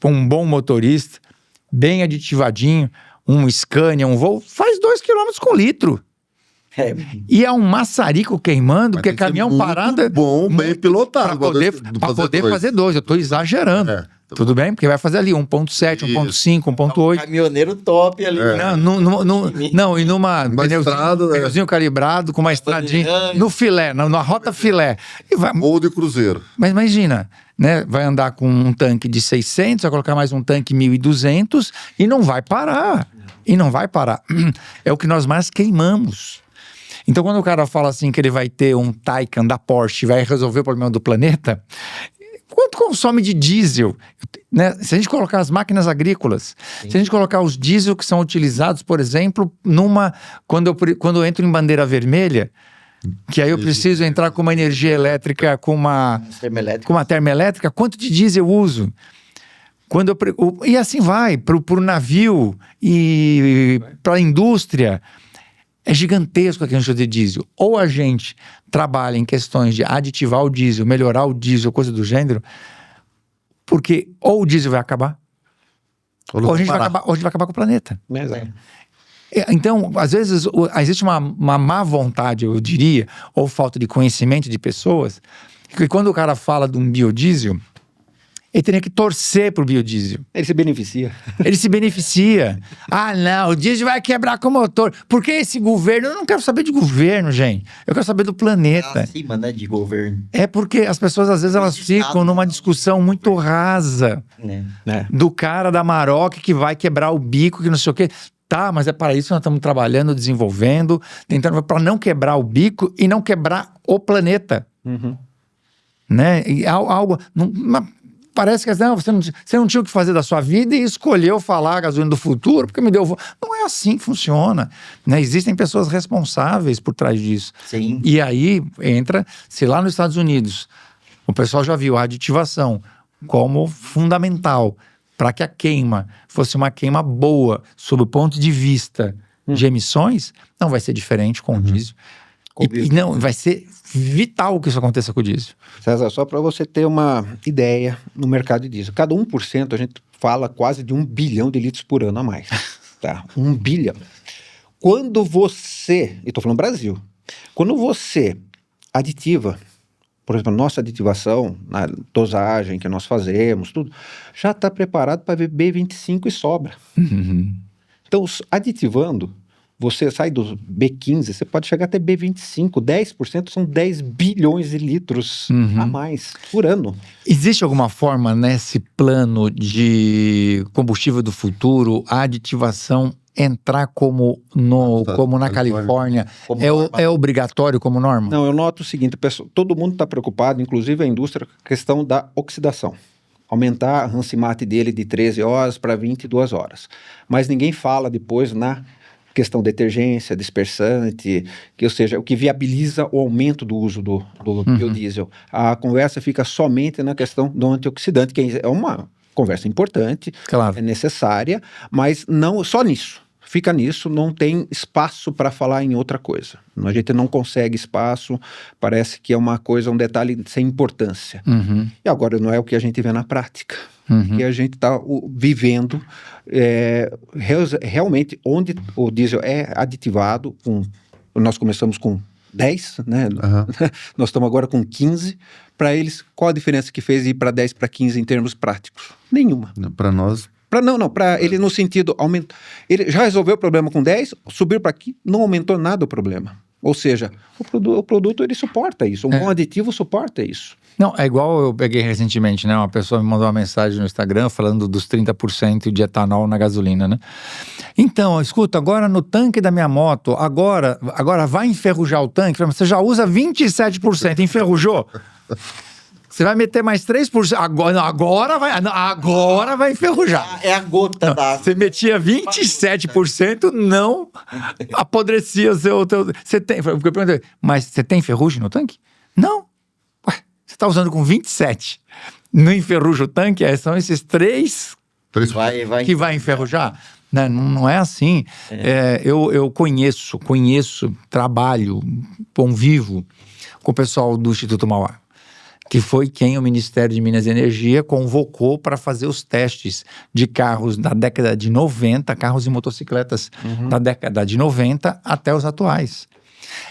um bom motorista, bem aditivadinho, um Scania, um Volvo, faz 2 km com litro. E é um maçarico queimando, porque caminhão parado é bom, bem pilotado. Para poder fazer 2. Eu estou exagerando. Tudo bem? Porque vai fazer ali 1.7, 1.5, 1.8. Caminhoneiro top ali. Não, e numa pneuzinho calibrado, com uma estradinha, no filé, na rota filé. E vai, Ou de cruzeiro. mas imagina, né? Vai andar com um tanque de 600, vai colocar mais um tanque 1.200 e não vai parar. E não vai parar. É o que nós mais queimamos. Então, quando o cara fala assim que ele vai ter um Taycan da Porsche e vai resolver o problema do planeta, quanto consome de diesel? Né? Se a gente colocar as máquinas agrícolas, se a gente colocar os diesel que são utilizados, por exemplo, quando eu entro em bandeira vermelha, que aí eu preciso entrar com uma energia elétrica, com uma termoelétrica, quanto de diesel eu uso? E assim vai, para o navio e para a indústria. É gigantesco a questão de diesel. Ou a gente trabalha em questões de aditivar o diesel, melhorar o diesel, coisa do gênero, porque ou o diesel vai acabar, ou a gente vai acabar com o planeta. Então, às vezes, existe uma má vontade, eu diria, ou falta de conhecimento de pessoas, que quando o cara fala de um biodiesel, ele teria que torcer pro biodiesel. Ele se beneficia. Ele se beneficia. Ah, não, o diesel vai quebrar com o motor. Porque esse governo... Eu não quero saber de governo, gente. Eu quero saber do planeta. Acima, né, de governo. É porque as pessoas, às vezes, elas ficam numa discussão muito rasa. Do cara da Maroc que vai quebrar o bico, que não sei o quê. Tá, mas é para isso que nós estamos trabalhando, desenvolvendo, tentando para não quebrar o bico e não quebrar o planeta. Né? E algo... parece que não, você não tinha o que fazer da sua vida e escolheu falar a gasolina do futuro porque me deu... Não é assim que funciona, né? Existem pessoas responsáveis por trás disso. Sim. E aí entra, se lá nos Estados Unidos o pessoal já viu a aditivação como fundamental para que a queima fosse uma queima boa sob o ponto de vista de emissões, não vai ser diferente com o diesel. E não, vai ser vital que isso aconteça com o diesel. César, só para você ter uma ideia no mercado de diesel, cada 1% a gente fala quase de 1 bilhão de litros por ano a mais, tá? 1 bilhão. Quando você, e estou falando Brasil, quando você aditiva, por exemplo, a nossa aditivação, na dosagem que nós fazemos, tudo, já está preparado para beber 25 e sobra. Então, aditivando, você sai do B15, você pode chegar até B25, 10% são 10 bilhões de litros a mais por ano. Existe alguma forma nesse plano de combustível do futuro, a aditivação entrar como na Califórnia? É obrigatório como norma? Não, eu noto o seguinte, pessoal, todo mundo está preocupado, inclusive a indústria, com a questão da oxidação. Aumentar a Hansemate dele de 13 horas para 22 horas. Mas ninguém fala depois na questão de detergência, dispersante, ou seja, o que viabiliza o aumento do uso do biodiesel. A conversa fica somente na questão do antioxidante, que é uma conversa importante, claro, é necessária, mas não só nisso. Fica nisso, não tem espaço para falar em outra coisa. A gente não consegue espaço, parece que é uma coisa, um detalhe sem importância. E agora não é o que a gente vê na prática. Que a gente está vivendo realmente onde o diesel é aditivado, nós começamos com 10, né? Nós estamos agora com 15. Para eles, qual a diferença que fez ir para 10 para 15 em termos práticos? Nenhuma. Para nós... Para ele no sentido, ele já resolveu o problema com 10, subiu para aqui, não aumentou nada o problema. Ou seja, o produto ele suporta isso, bom aditivo suporta isso. Não, é igual eu peguei recentemente, né? Uma pessoa me mandou uma mensagem no Instagram falando dos 30% de etanol na gasolina, né? Então, escuta, agora no tanque da minha moto, agora vai enferrujar o tanque? Você já usa 27%, enferrujou? Você vai meter mais 3%. Agora vai enferrujar. É a gota da... Você metia 27%, não apodrecia o seu... Você tem, eu perguntei, mas você tem ferrugem no tanque? Não. Ué, você está usando com 27%. Não enferruja o tanque? São esses 3 que vai enferrujar? Não é assim. Eu conheço, trabalho, convivo com o pessoal do Instituto Mauá, que foi quem o Ministério de Minas e Energia convocou para fazer os testes de carros da década de 90, carros e motocicletas da década de 90 até os atuais.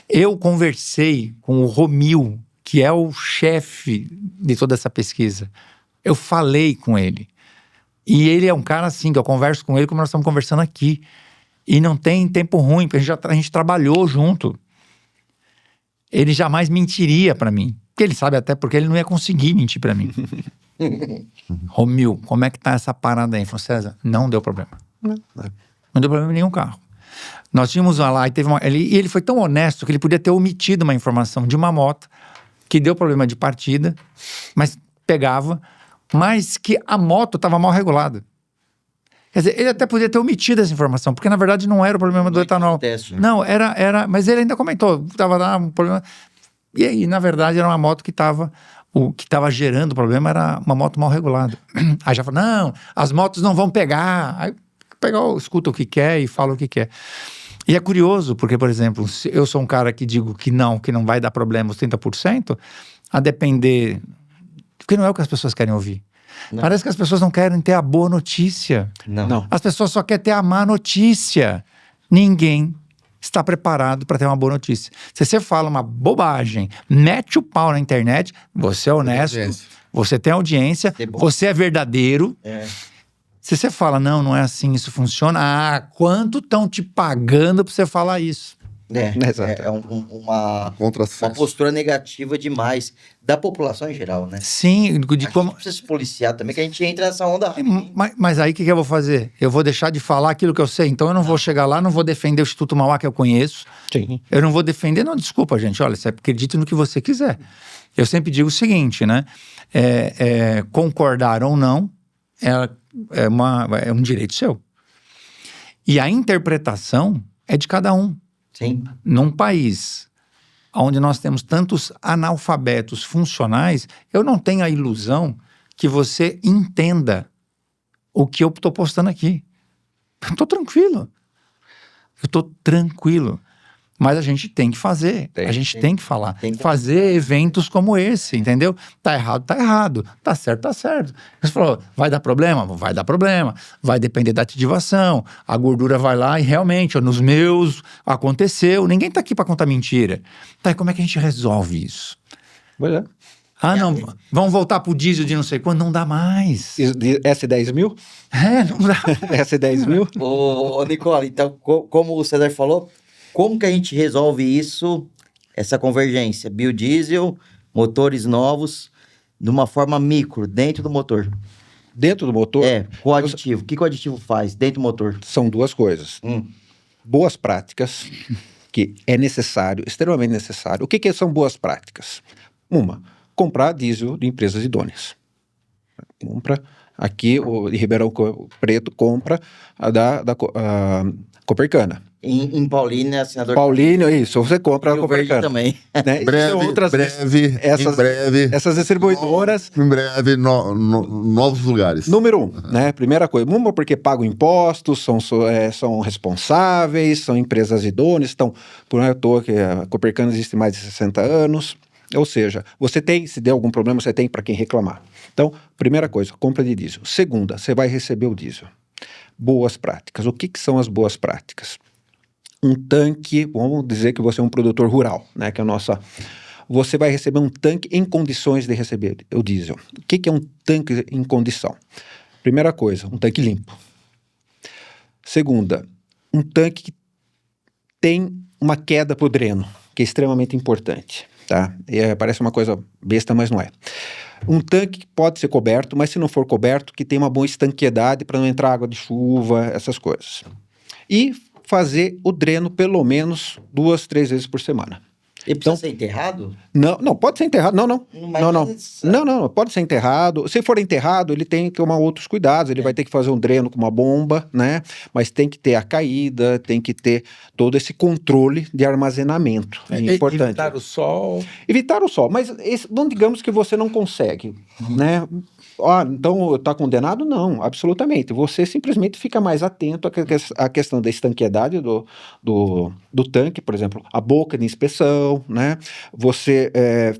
Eu conversei com o Romil, que é o chefe de toda essa pesquisa. Eu falei com ele. E ele é um cara assim, que eu converso com ele como nós estamos conversando aqui. E não tem tempo ruim, porque a gente trabalhou junto. Ele jamais mentiria para mim. Porque ele sabe até porque ele não ia conseguir mentir para mim. Romil, como é que tá essa parada aí? Falei, César, não deu problema. Não deu problema em nenhum carro. Nós tínhamos lá e ele foi tão honesto que ele podia ter omitido uma informação de uma moto que deu problema de partida, mas que a moto estava mal regulada. Quer dizer, ele até podia ter omitido essa informação, porque na verdade não era o problema do etanol. Acontece, né? Não, era, mas ele ainda comentou, estava lá um problema. E aí, na verdade, era uma moto o que estava gerando o problema era uma moto mal regulada. Aí já falou, não, as motos não vão pegar. Aí escuta o que quer e fala o que quer. E é curioso, porque, por exemplo, se eu sou um cara que digo que não vai dar problema os 30%, a depender... Porque não é o que as pessoas querem ouvir. Não. Parece que as pessoas não querem ter a boa notícia. Não. As pessoas só querem ter a má notícia. Ninguém está preparado para ter uma boa notícia. Se você fala uma bobagem, mete o pau na internet, você é honesto, você tem audiência, você é verdadeiro. Se você fala, não é assim, isso funciona, quanto estão te pagando para você falar isso? Exato. Uma Contrassenso. postura negativa demais da população em geral, né? Sim, A de gente como. precisa se policiar também, que a gente entra nessa onda. Mas aí o que eu vou fazer? Eu vou deixar de falar aquilo que eu sei. Então eu não vou chegar lá, não vou defender o Instituto Mauá que eu conheço. Sim. Eu não vou defender, não, desculpa, gente. Olha, você acredita no que você quiser. Eu sempre digo o seguinte, né? Concordar ou não é um direito seu. E a interpretação é de cada um. Sim. Num país onde nós temos tantos analfabetos funcionais, eu não tenho a ilusão que você entenda o que eu estou postando aqui. Eu estou tranquilo. Mas a gente tem que fazer, a gente tem que falar. Fazer eventos como esse, entendeu? Tá errado. Tá certo. Você falou, vai dar problema? Vai dar problema. Vai depender da ativação. A gordura vai lá e realmente, nos meus, aconteceu. Ninguém tá aqui para contar mentira. Tá, e como é que a gente resolve isso? Pois é. Ah, não, vamos voltar pro diesel de não sei quando, não dá mais. S10 mil? Não dá. S10 mil? Ô, Nicola, então, como o César falou, como que a gente resolve isso, essa convergência? Biodiesel, motores novos, de uma forma micro, dentro do motor. Dentro do motor? Com aditivo. O que o aditivo faz dentro do motor? São duas coisas. Boas práticas, que é necessário, extremamente necessário. O que são boas práticas? Comprar diesel de empresas idôneas. Compra aqui, o de Ribeirão Preto compra a da Copercana. Em Paulínia, assinador... Paulínia, isso, você compra a Rio Verde Copercana. também. Né? Em breve. Essas distribuidoras... Em breve, novos lugares. Número 1, né? Primeira coisa, porque pagam impostos, são responsáveis, são empresas idôneas, estão, por à toa que a Copercana existe mais de 60 anos, ou seja, você tem, se der algum problema, você tem para quem reclamar. Então, primeira coisa, compra de diesel. Segunda, você vai receber o diesel. Boas práticas. O que são as boas práticas? Um tanque, vamos dizer que você é um produtor rural, né? Que é a nossa... Você vai receber um tanque em condições de receber o diesel. O que é um tanque em condição? Primeira coisa, um tanque limpo. Segunda, um tanque que tem uma queda para o dreno, que é extremamente importante, tá? Parece uma coisa besta, mas não é. Um tanque que pode ser coberto, mas se não for coberto, que tem uma boa estanqueidade para não entrar água de chuva, essas coisas. E fazer o dreno pelo menos 2, 3 vezes por semana. Ele precisa ser enterrado? Não, pode ser enterrado. Não, pode ser enterrado. Se for enterrado, ele tem que tomar outros cuidados. Ele vai ter que fazer um dreno com uma bomba, né? Mas tem que ter a caída, tem que ter todo esse controle de armazenamento. É importante. Evitar o sol. Evitar o sol, mas não digamos que você não consegue, né? Então está condenado? Não, absolutamente. Você simplesmente fica mais atento à questão da estanqueidade do tanque, por exemplo, a boca de inspeção, né? Você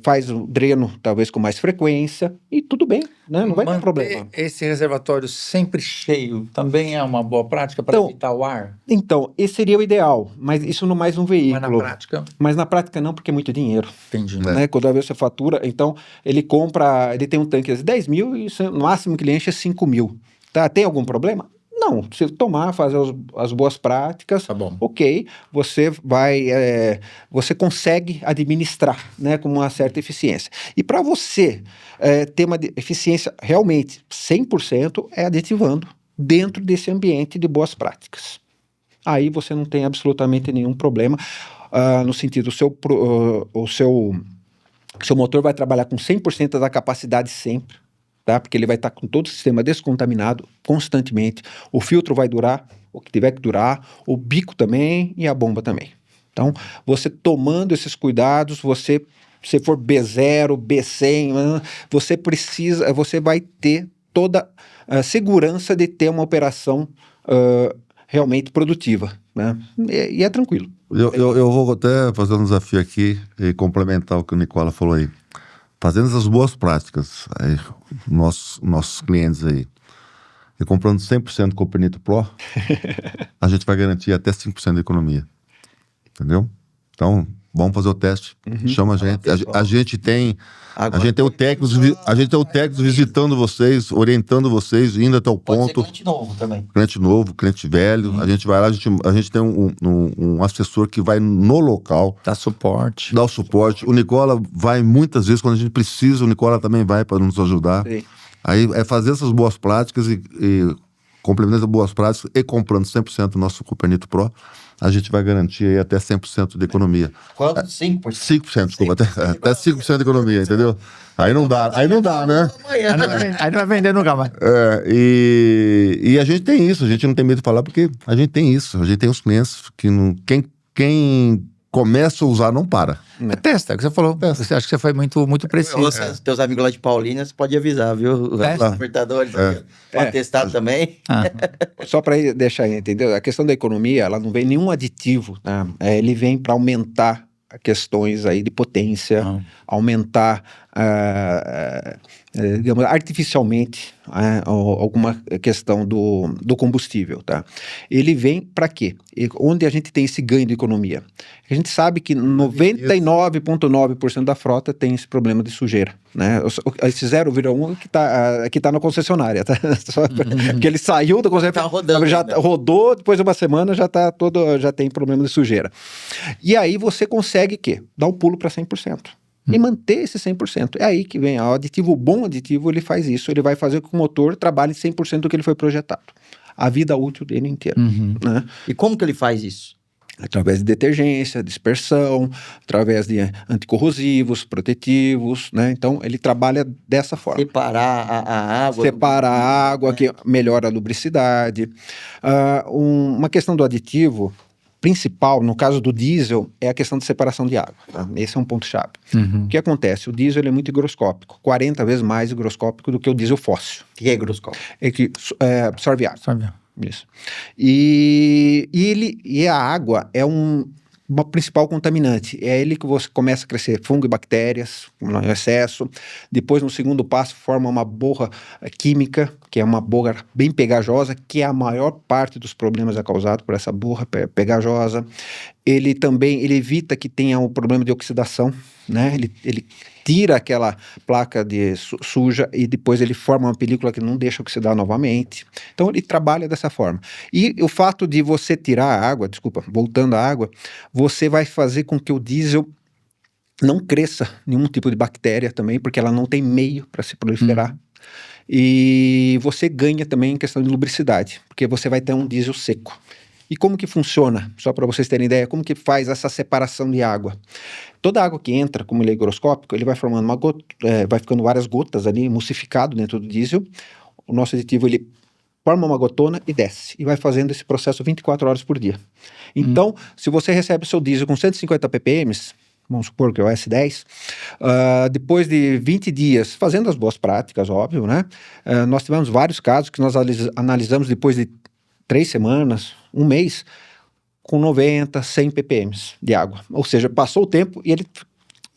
faz o dreno talvez com mais frequência e tudo bem, né? Não vai ter problema. Esse reservatório sempre cheio também é uma boa prática para evitar o ar? Então, esse seria o ideal, mas isso não mais um veículo. Mas na prática não, porque é muito dinheiro. Entendi. Né? Quando você fatura, então ele tem um tanque de 10 mil e no máximo que ele enche é 5 mil. Tá? Tem algum problema? Não, se fazer as boas práticas, tá bom. Ok, você consegue administrar, né, com uma certa eficiência. E para você ter uma eficiência realmente 100%, é aditivando dentro desse ambiente de boas práticas. Aí você não tem absolutamente nenhum problema, no sentido, o seu motor vai trabalhar com 100% da capacidade sempre, tá? Porque ele vai estar com todo o sistema descontaminado constantemente. O filtro vai durar o que tiver que durar, o bico também e a bomba também. Então, você tomando esses cuidados, se for B0, B100, você vai ter toda a segurança de ter uma operação realmente produtiva, né? E é tranquilo. Eu vou até fazer um desafio aqui e complementar o que o Nicola falou aí. Fazendo as boas práticas, aí, nossos clientes aí, e comprando 100% Copernito Pro, a gente vai garantir até 5% de economia. Entendeu? Então, vamos fazer o teste. Chama a gente. A gente tem... Agora, A gente tem o técnico visitando vocês, orientando vocês, indo até o pode ser ponto. cliente novo também. Cliente novo, cliente velho. A gente vai lá, a gente tem um assessor que vai no local, Dá suporte. dá o suporte. O Nicola vai muitas vezes, quando a gente precisa, o Nicola também vai para nos ajudar. Sim. Aí é fazer essas boas práticas e complementando boas práticas e comprando 100% do nosso Copernito Pro, a gente vai garantir aí até 100% de economia. Quanto? 5%? 5%, desculpa, até 5% de economia, entendeu? Aí não dá, né? Aí não vai vender nunca mais. E a gente tem isso, a gente não tem medo de falar porque a gente tem isso, a gente tem os clientes que não... Quem começa a usar não para. Testa, é o que você falou. Você acha que você foi muito preciso. Você, teus amigos lá de Paulínia, você pode avisar, viu? Os Libertadores, pode testar também. Só para deixar aí, entendeu? A questão da economia, ela não vem nenhum aditivo, né? Ele vem para aumentar questões aí de potência, aumentar, digamos, artificialmente alguma questão do combustível, tá? Ele vem para quê? Onde a gente tem esse ganho de economia? A gente sabe que 99,9% da frota tem esse problema de sujeira, né? Esse 0,1 que tá na concessionária, tá? Só porque ele saiu da concessionária, tá rodando, já rodou, depois de uma semana já tem problema de sujeira. E aí você consegue dar o pulo para 100%. E manter esse 100%. É aí que vem o aditivo. O bom aditivo, ele faz isso. Ele vai fazer com que o motor trabalhe 100% do que ele foi projetado. A vida útil dele inteira. Né? E como que ele faz isso? Através de detergência, dispersão, através de anticorrosivos, protetivos, né? Então, ele trabalha dessa forma. Separar a água. Separar a água, que melhora a lubricidade. Uma questão do aditivo principal, no caso do diesel, é a questão de separação de água. Tá? Esse é um ponto-chave. O que acontece? O diesel ele é muito higroscópico, 40 vezes mais higroscópico do que o diesel fóssil. O que é higroscópico? É que absorve água. Sabe? Isso. E a água é uma principal contaminante. É ele que você começa a crescer fungo e bactérias no excesso. Depois, no segundo passo, forma uma borra química, que é uma borra bem pegajosa, que é a maior parte dos problemas é causado por essa borra pegajosa. Ele evita que tenha um problema de oxidação, né? Ele tira aquela placa de suja e depois ele forma uma película que não deixa oxidar novamente. Então ele trabalha dessa forma. E o fato de você tirar a água, voltando à água, você vai fazer com que o diesel não cresça nenhum tipo de bactéria também, porque ela não tem meio para se proliferar. E você ganha também em questão de lubricidade, porque você vai ter um diesel seco. E como que funciona? Só para vocês terem ideia, como que faz essa separação de água? Toda água que entra, como ele é higroscópico, ele vai formando vai ficando várias gotas ali, emulsificado dentro do diesel. O nosso aditivo, ele forma uma gotona e desce. E vai fazendo esse processo 24 horas por dia. Então, se você recebe o seu diesel com 150 ppm, vamos supor que é o S10, depois de 20 dias, fazendo as boas práticas, óbvio, né? Nós tivemos vários casos que nós analisamos depois de 3 semanas, um mês, com 90, 100 ppm de água. Ou seja, passou o tempo e ele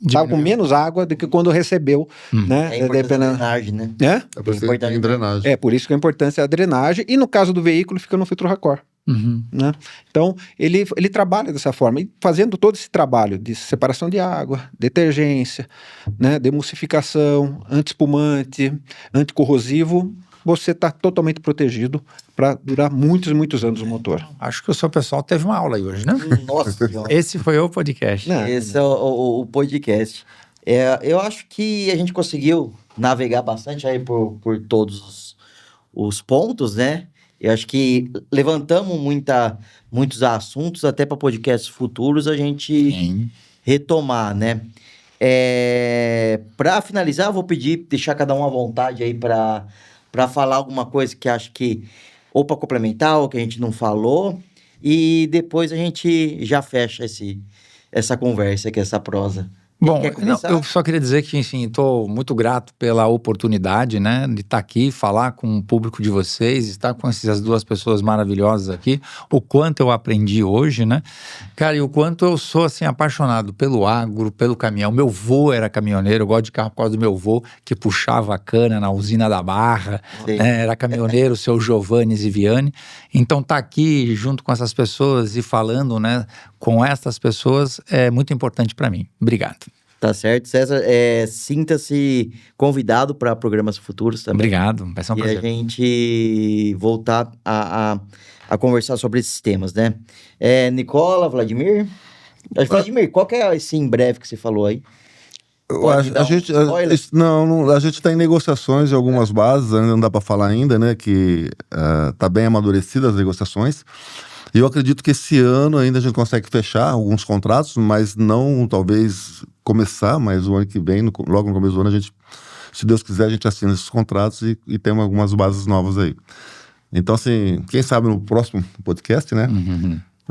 estava com menos água do que quando recebeu, né? É importante a drenagem, né? É importante em drenagem. É, por isso que a importância é a drenagem. E no caso do veículo, fica no filtro Racor. Né? Então, ele trabalha dessa forma. E fazendo todo esse trabalho de separação de água, detergência, né? Demulsificação, anti-espumante, anticorrosivo, você está totalmente protegido para durar muitos e muitos anos o motor. Acho que o seu pessoal teve uma aula aí hoje, né? Nossa Senhora. Esse foi o podcast. Não. Esse é o podcast. Eu acho que a gente conseguiu navegar bastante aí por todos os pontos, né? Eu acho que levantamos muitos assuntos, até para podcasts futuros a gente retomar, né? Para finalizar, eu vou deixar cada um à vontade aí para falar alguma coisa que acho que, ou para complementar, ou que a gente não falou, e depois a gente já fecha essa conversa aqui, essa prosa. Bom, eu só queria dizer que, enfim, estou muito grato pela oportunidade, né, de estar aqui, falar com o público de vocês, estar com essas duas pessoas maravilhosas aqui, o quanto eu aprendi hoje, né, cara, e o quanto eu sou, assim, apaixonado pelo agro, pelo caminhão. Meu vô era caminhoneiro, eu gosto de carro por causa do meu vô, que puxava a cana na usina da Barra, né, era caminhoneiro, o seu Giovanni Ziviani. Então, tá aqui junto com essas pessoas e falando, né, com essas pessoas é muito importante para mim. Obrigado. Tá certo, César. Sinta-se convidado para programas futuros também. Obrigado, vai ser um E prazer. a gente voltar a conversar sobre esses temas, né? Nicola, Vladimir? Vladimir, qual que é esse em breve que você falou aí? Pode dar A um gente, spoiler? a gente está em negociações de algumas bases, ainda não dá para falar ainda, né? Que tá bem amadurecidas as negociações. E eu acredito que esse ano ainda a gente consegue fechar alguns contratos, mas não talvez começar, mas o ano que vem, logo no começo do ano, a gente, se Deus quiser, a gente assina esses contratos e tem algumas bases novas aí. Então, assim, quem sabe no próximo podcast, né?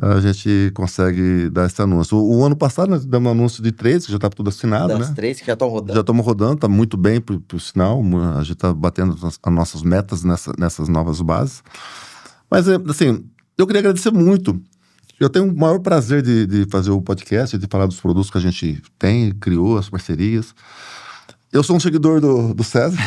A gente consegue dar esse anúncio. O ano passado nós demos um anúncio de 3, que já está tudo assinado, Das né? 3 que já estão rodando. Já estamos rodando, está muito bem pro sinal. A gente está batendo as nossas metas nessas novas bases. Mas, assim, eu queria agradecer muito. Eu tenho o maior prazer de fazer o podcast, de falar dos produtos que a gente tem, criou, as parcerias. Eu sou um seguidor do César.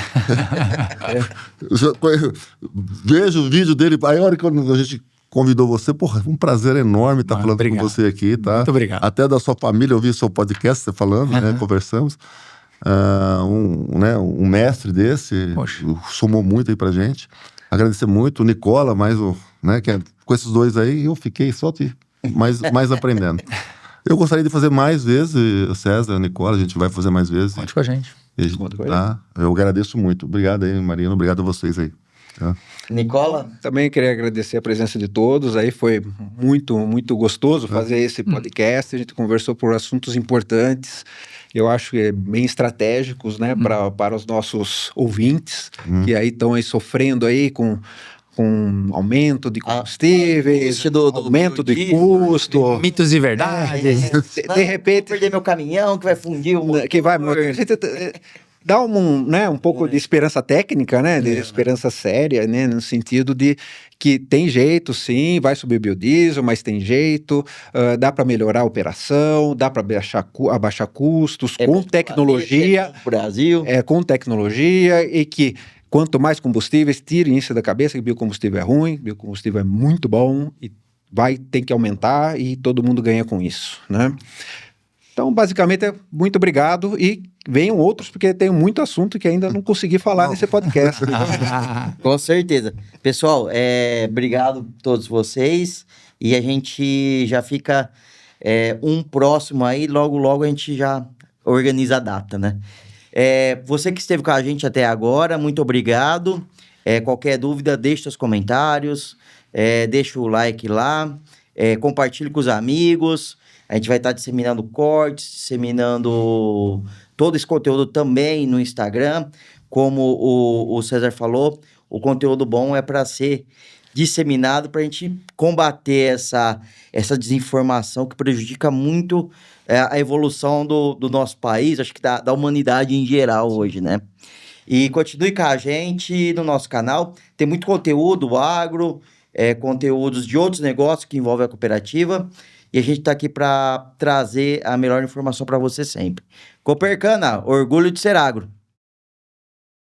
Vejo o vídeo dele. Aí, a hora que a gente convidou você, porra, foi um prazer enorme estar falando obrigado. com você aqui, tá? Muito obrigado. Até da sua família, eu vi seu podcast, você falando, né? Conversamos. Um mestre desse, somou muito aí pra gente. Agradecer muito. O Nicola, com esses dois aí, eu fiquei só mais aprendendo. Eu gostaria de fazer mais vezes, César, Nicola, a gente vai fazer mais vezes. Conte com a gente. Eu agradeço muito. Obrigado aí, Marina. Obrigado a vocês aí. Tá? Nicola? Também queria agradecer a presença de todos. Aí foi muito, muito gostoso fazer esse podcast. A gente conversou por assuntos importantes. Eu acho que bem estratégicos, né, para os nossos ouvintes, que aí estão aí sofrendo aí com aumento de combustíveis, aumento de custo. Mitos e verdades. De repente... Vou perder meu caminhão, que vai fundir o... Que vai... A gente dá um pouco de esperança técnica, né? De esperança séria, né? No sentido de que tem jeito, sim, vai subir o biodiesel, mas tem jeito, dá para melhorar a operação, dá para abaixar custos com tecnologia. Brasil. Com tecnologia e que quanto mais combustíveis, tirem isso da cabeça que biocombustível é ruim, biocombustível é muito bom e tem que aumentar e todo mundo ganha com isso, né? Então, basicamente, muito obrigado e venham outros, porque tem muito assunto que ainda não consegui falar nesse podcast. Com certeza. Pessoal, obrigado a todos vocês e a gente já fica um próximo aí, logo a gente já organiza a data, né? Você que esteve com a gente até agora, muito obrigado. Qualquer dúvida, deixe seus comentários, deixa o like lá, compartilhe com os amigos. A gente vai estar disseminando cortes, disseminando todo esse conteúdo também no Instagram. Como o César falou, o conteúdo bom é para ser disseminado, para a gente combater essa desinformação que prejudica muito a evolução do nosso país, acho que da humanidade em geral hoje, né? E continue com a gente no nosso canal, tem muito conteúdo agro, conteúdos de outros negócios que envolvem a cooperativa, e a gente está aqui para trazer a melhor informação para você sempre. Copercana, orgulho de ser agro.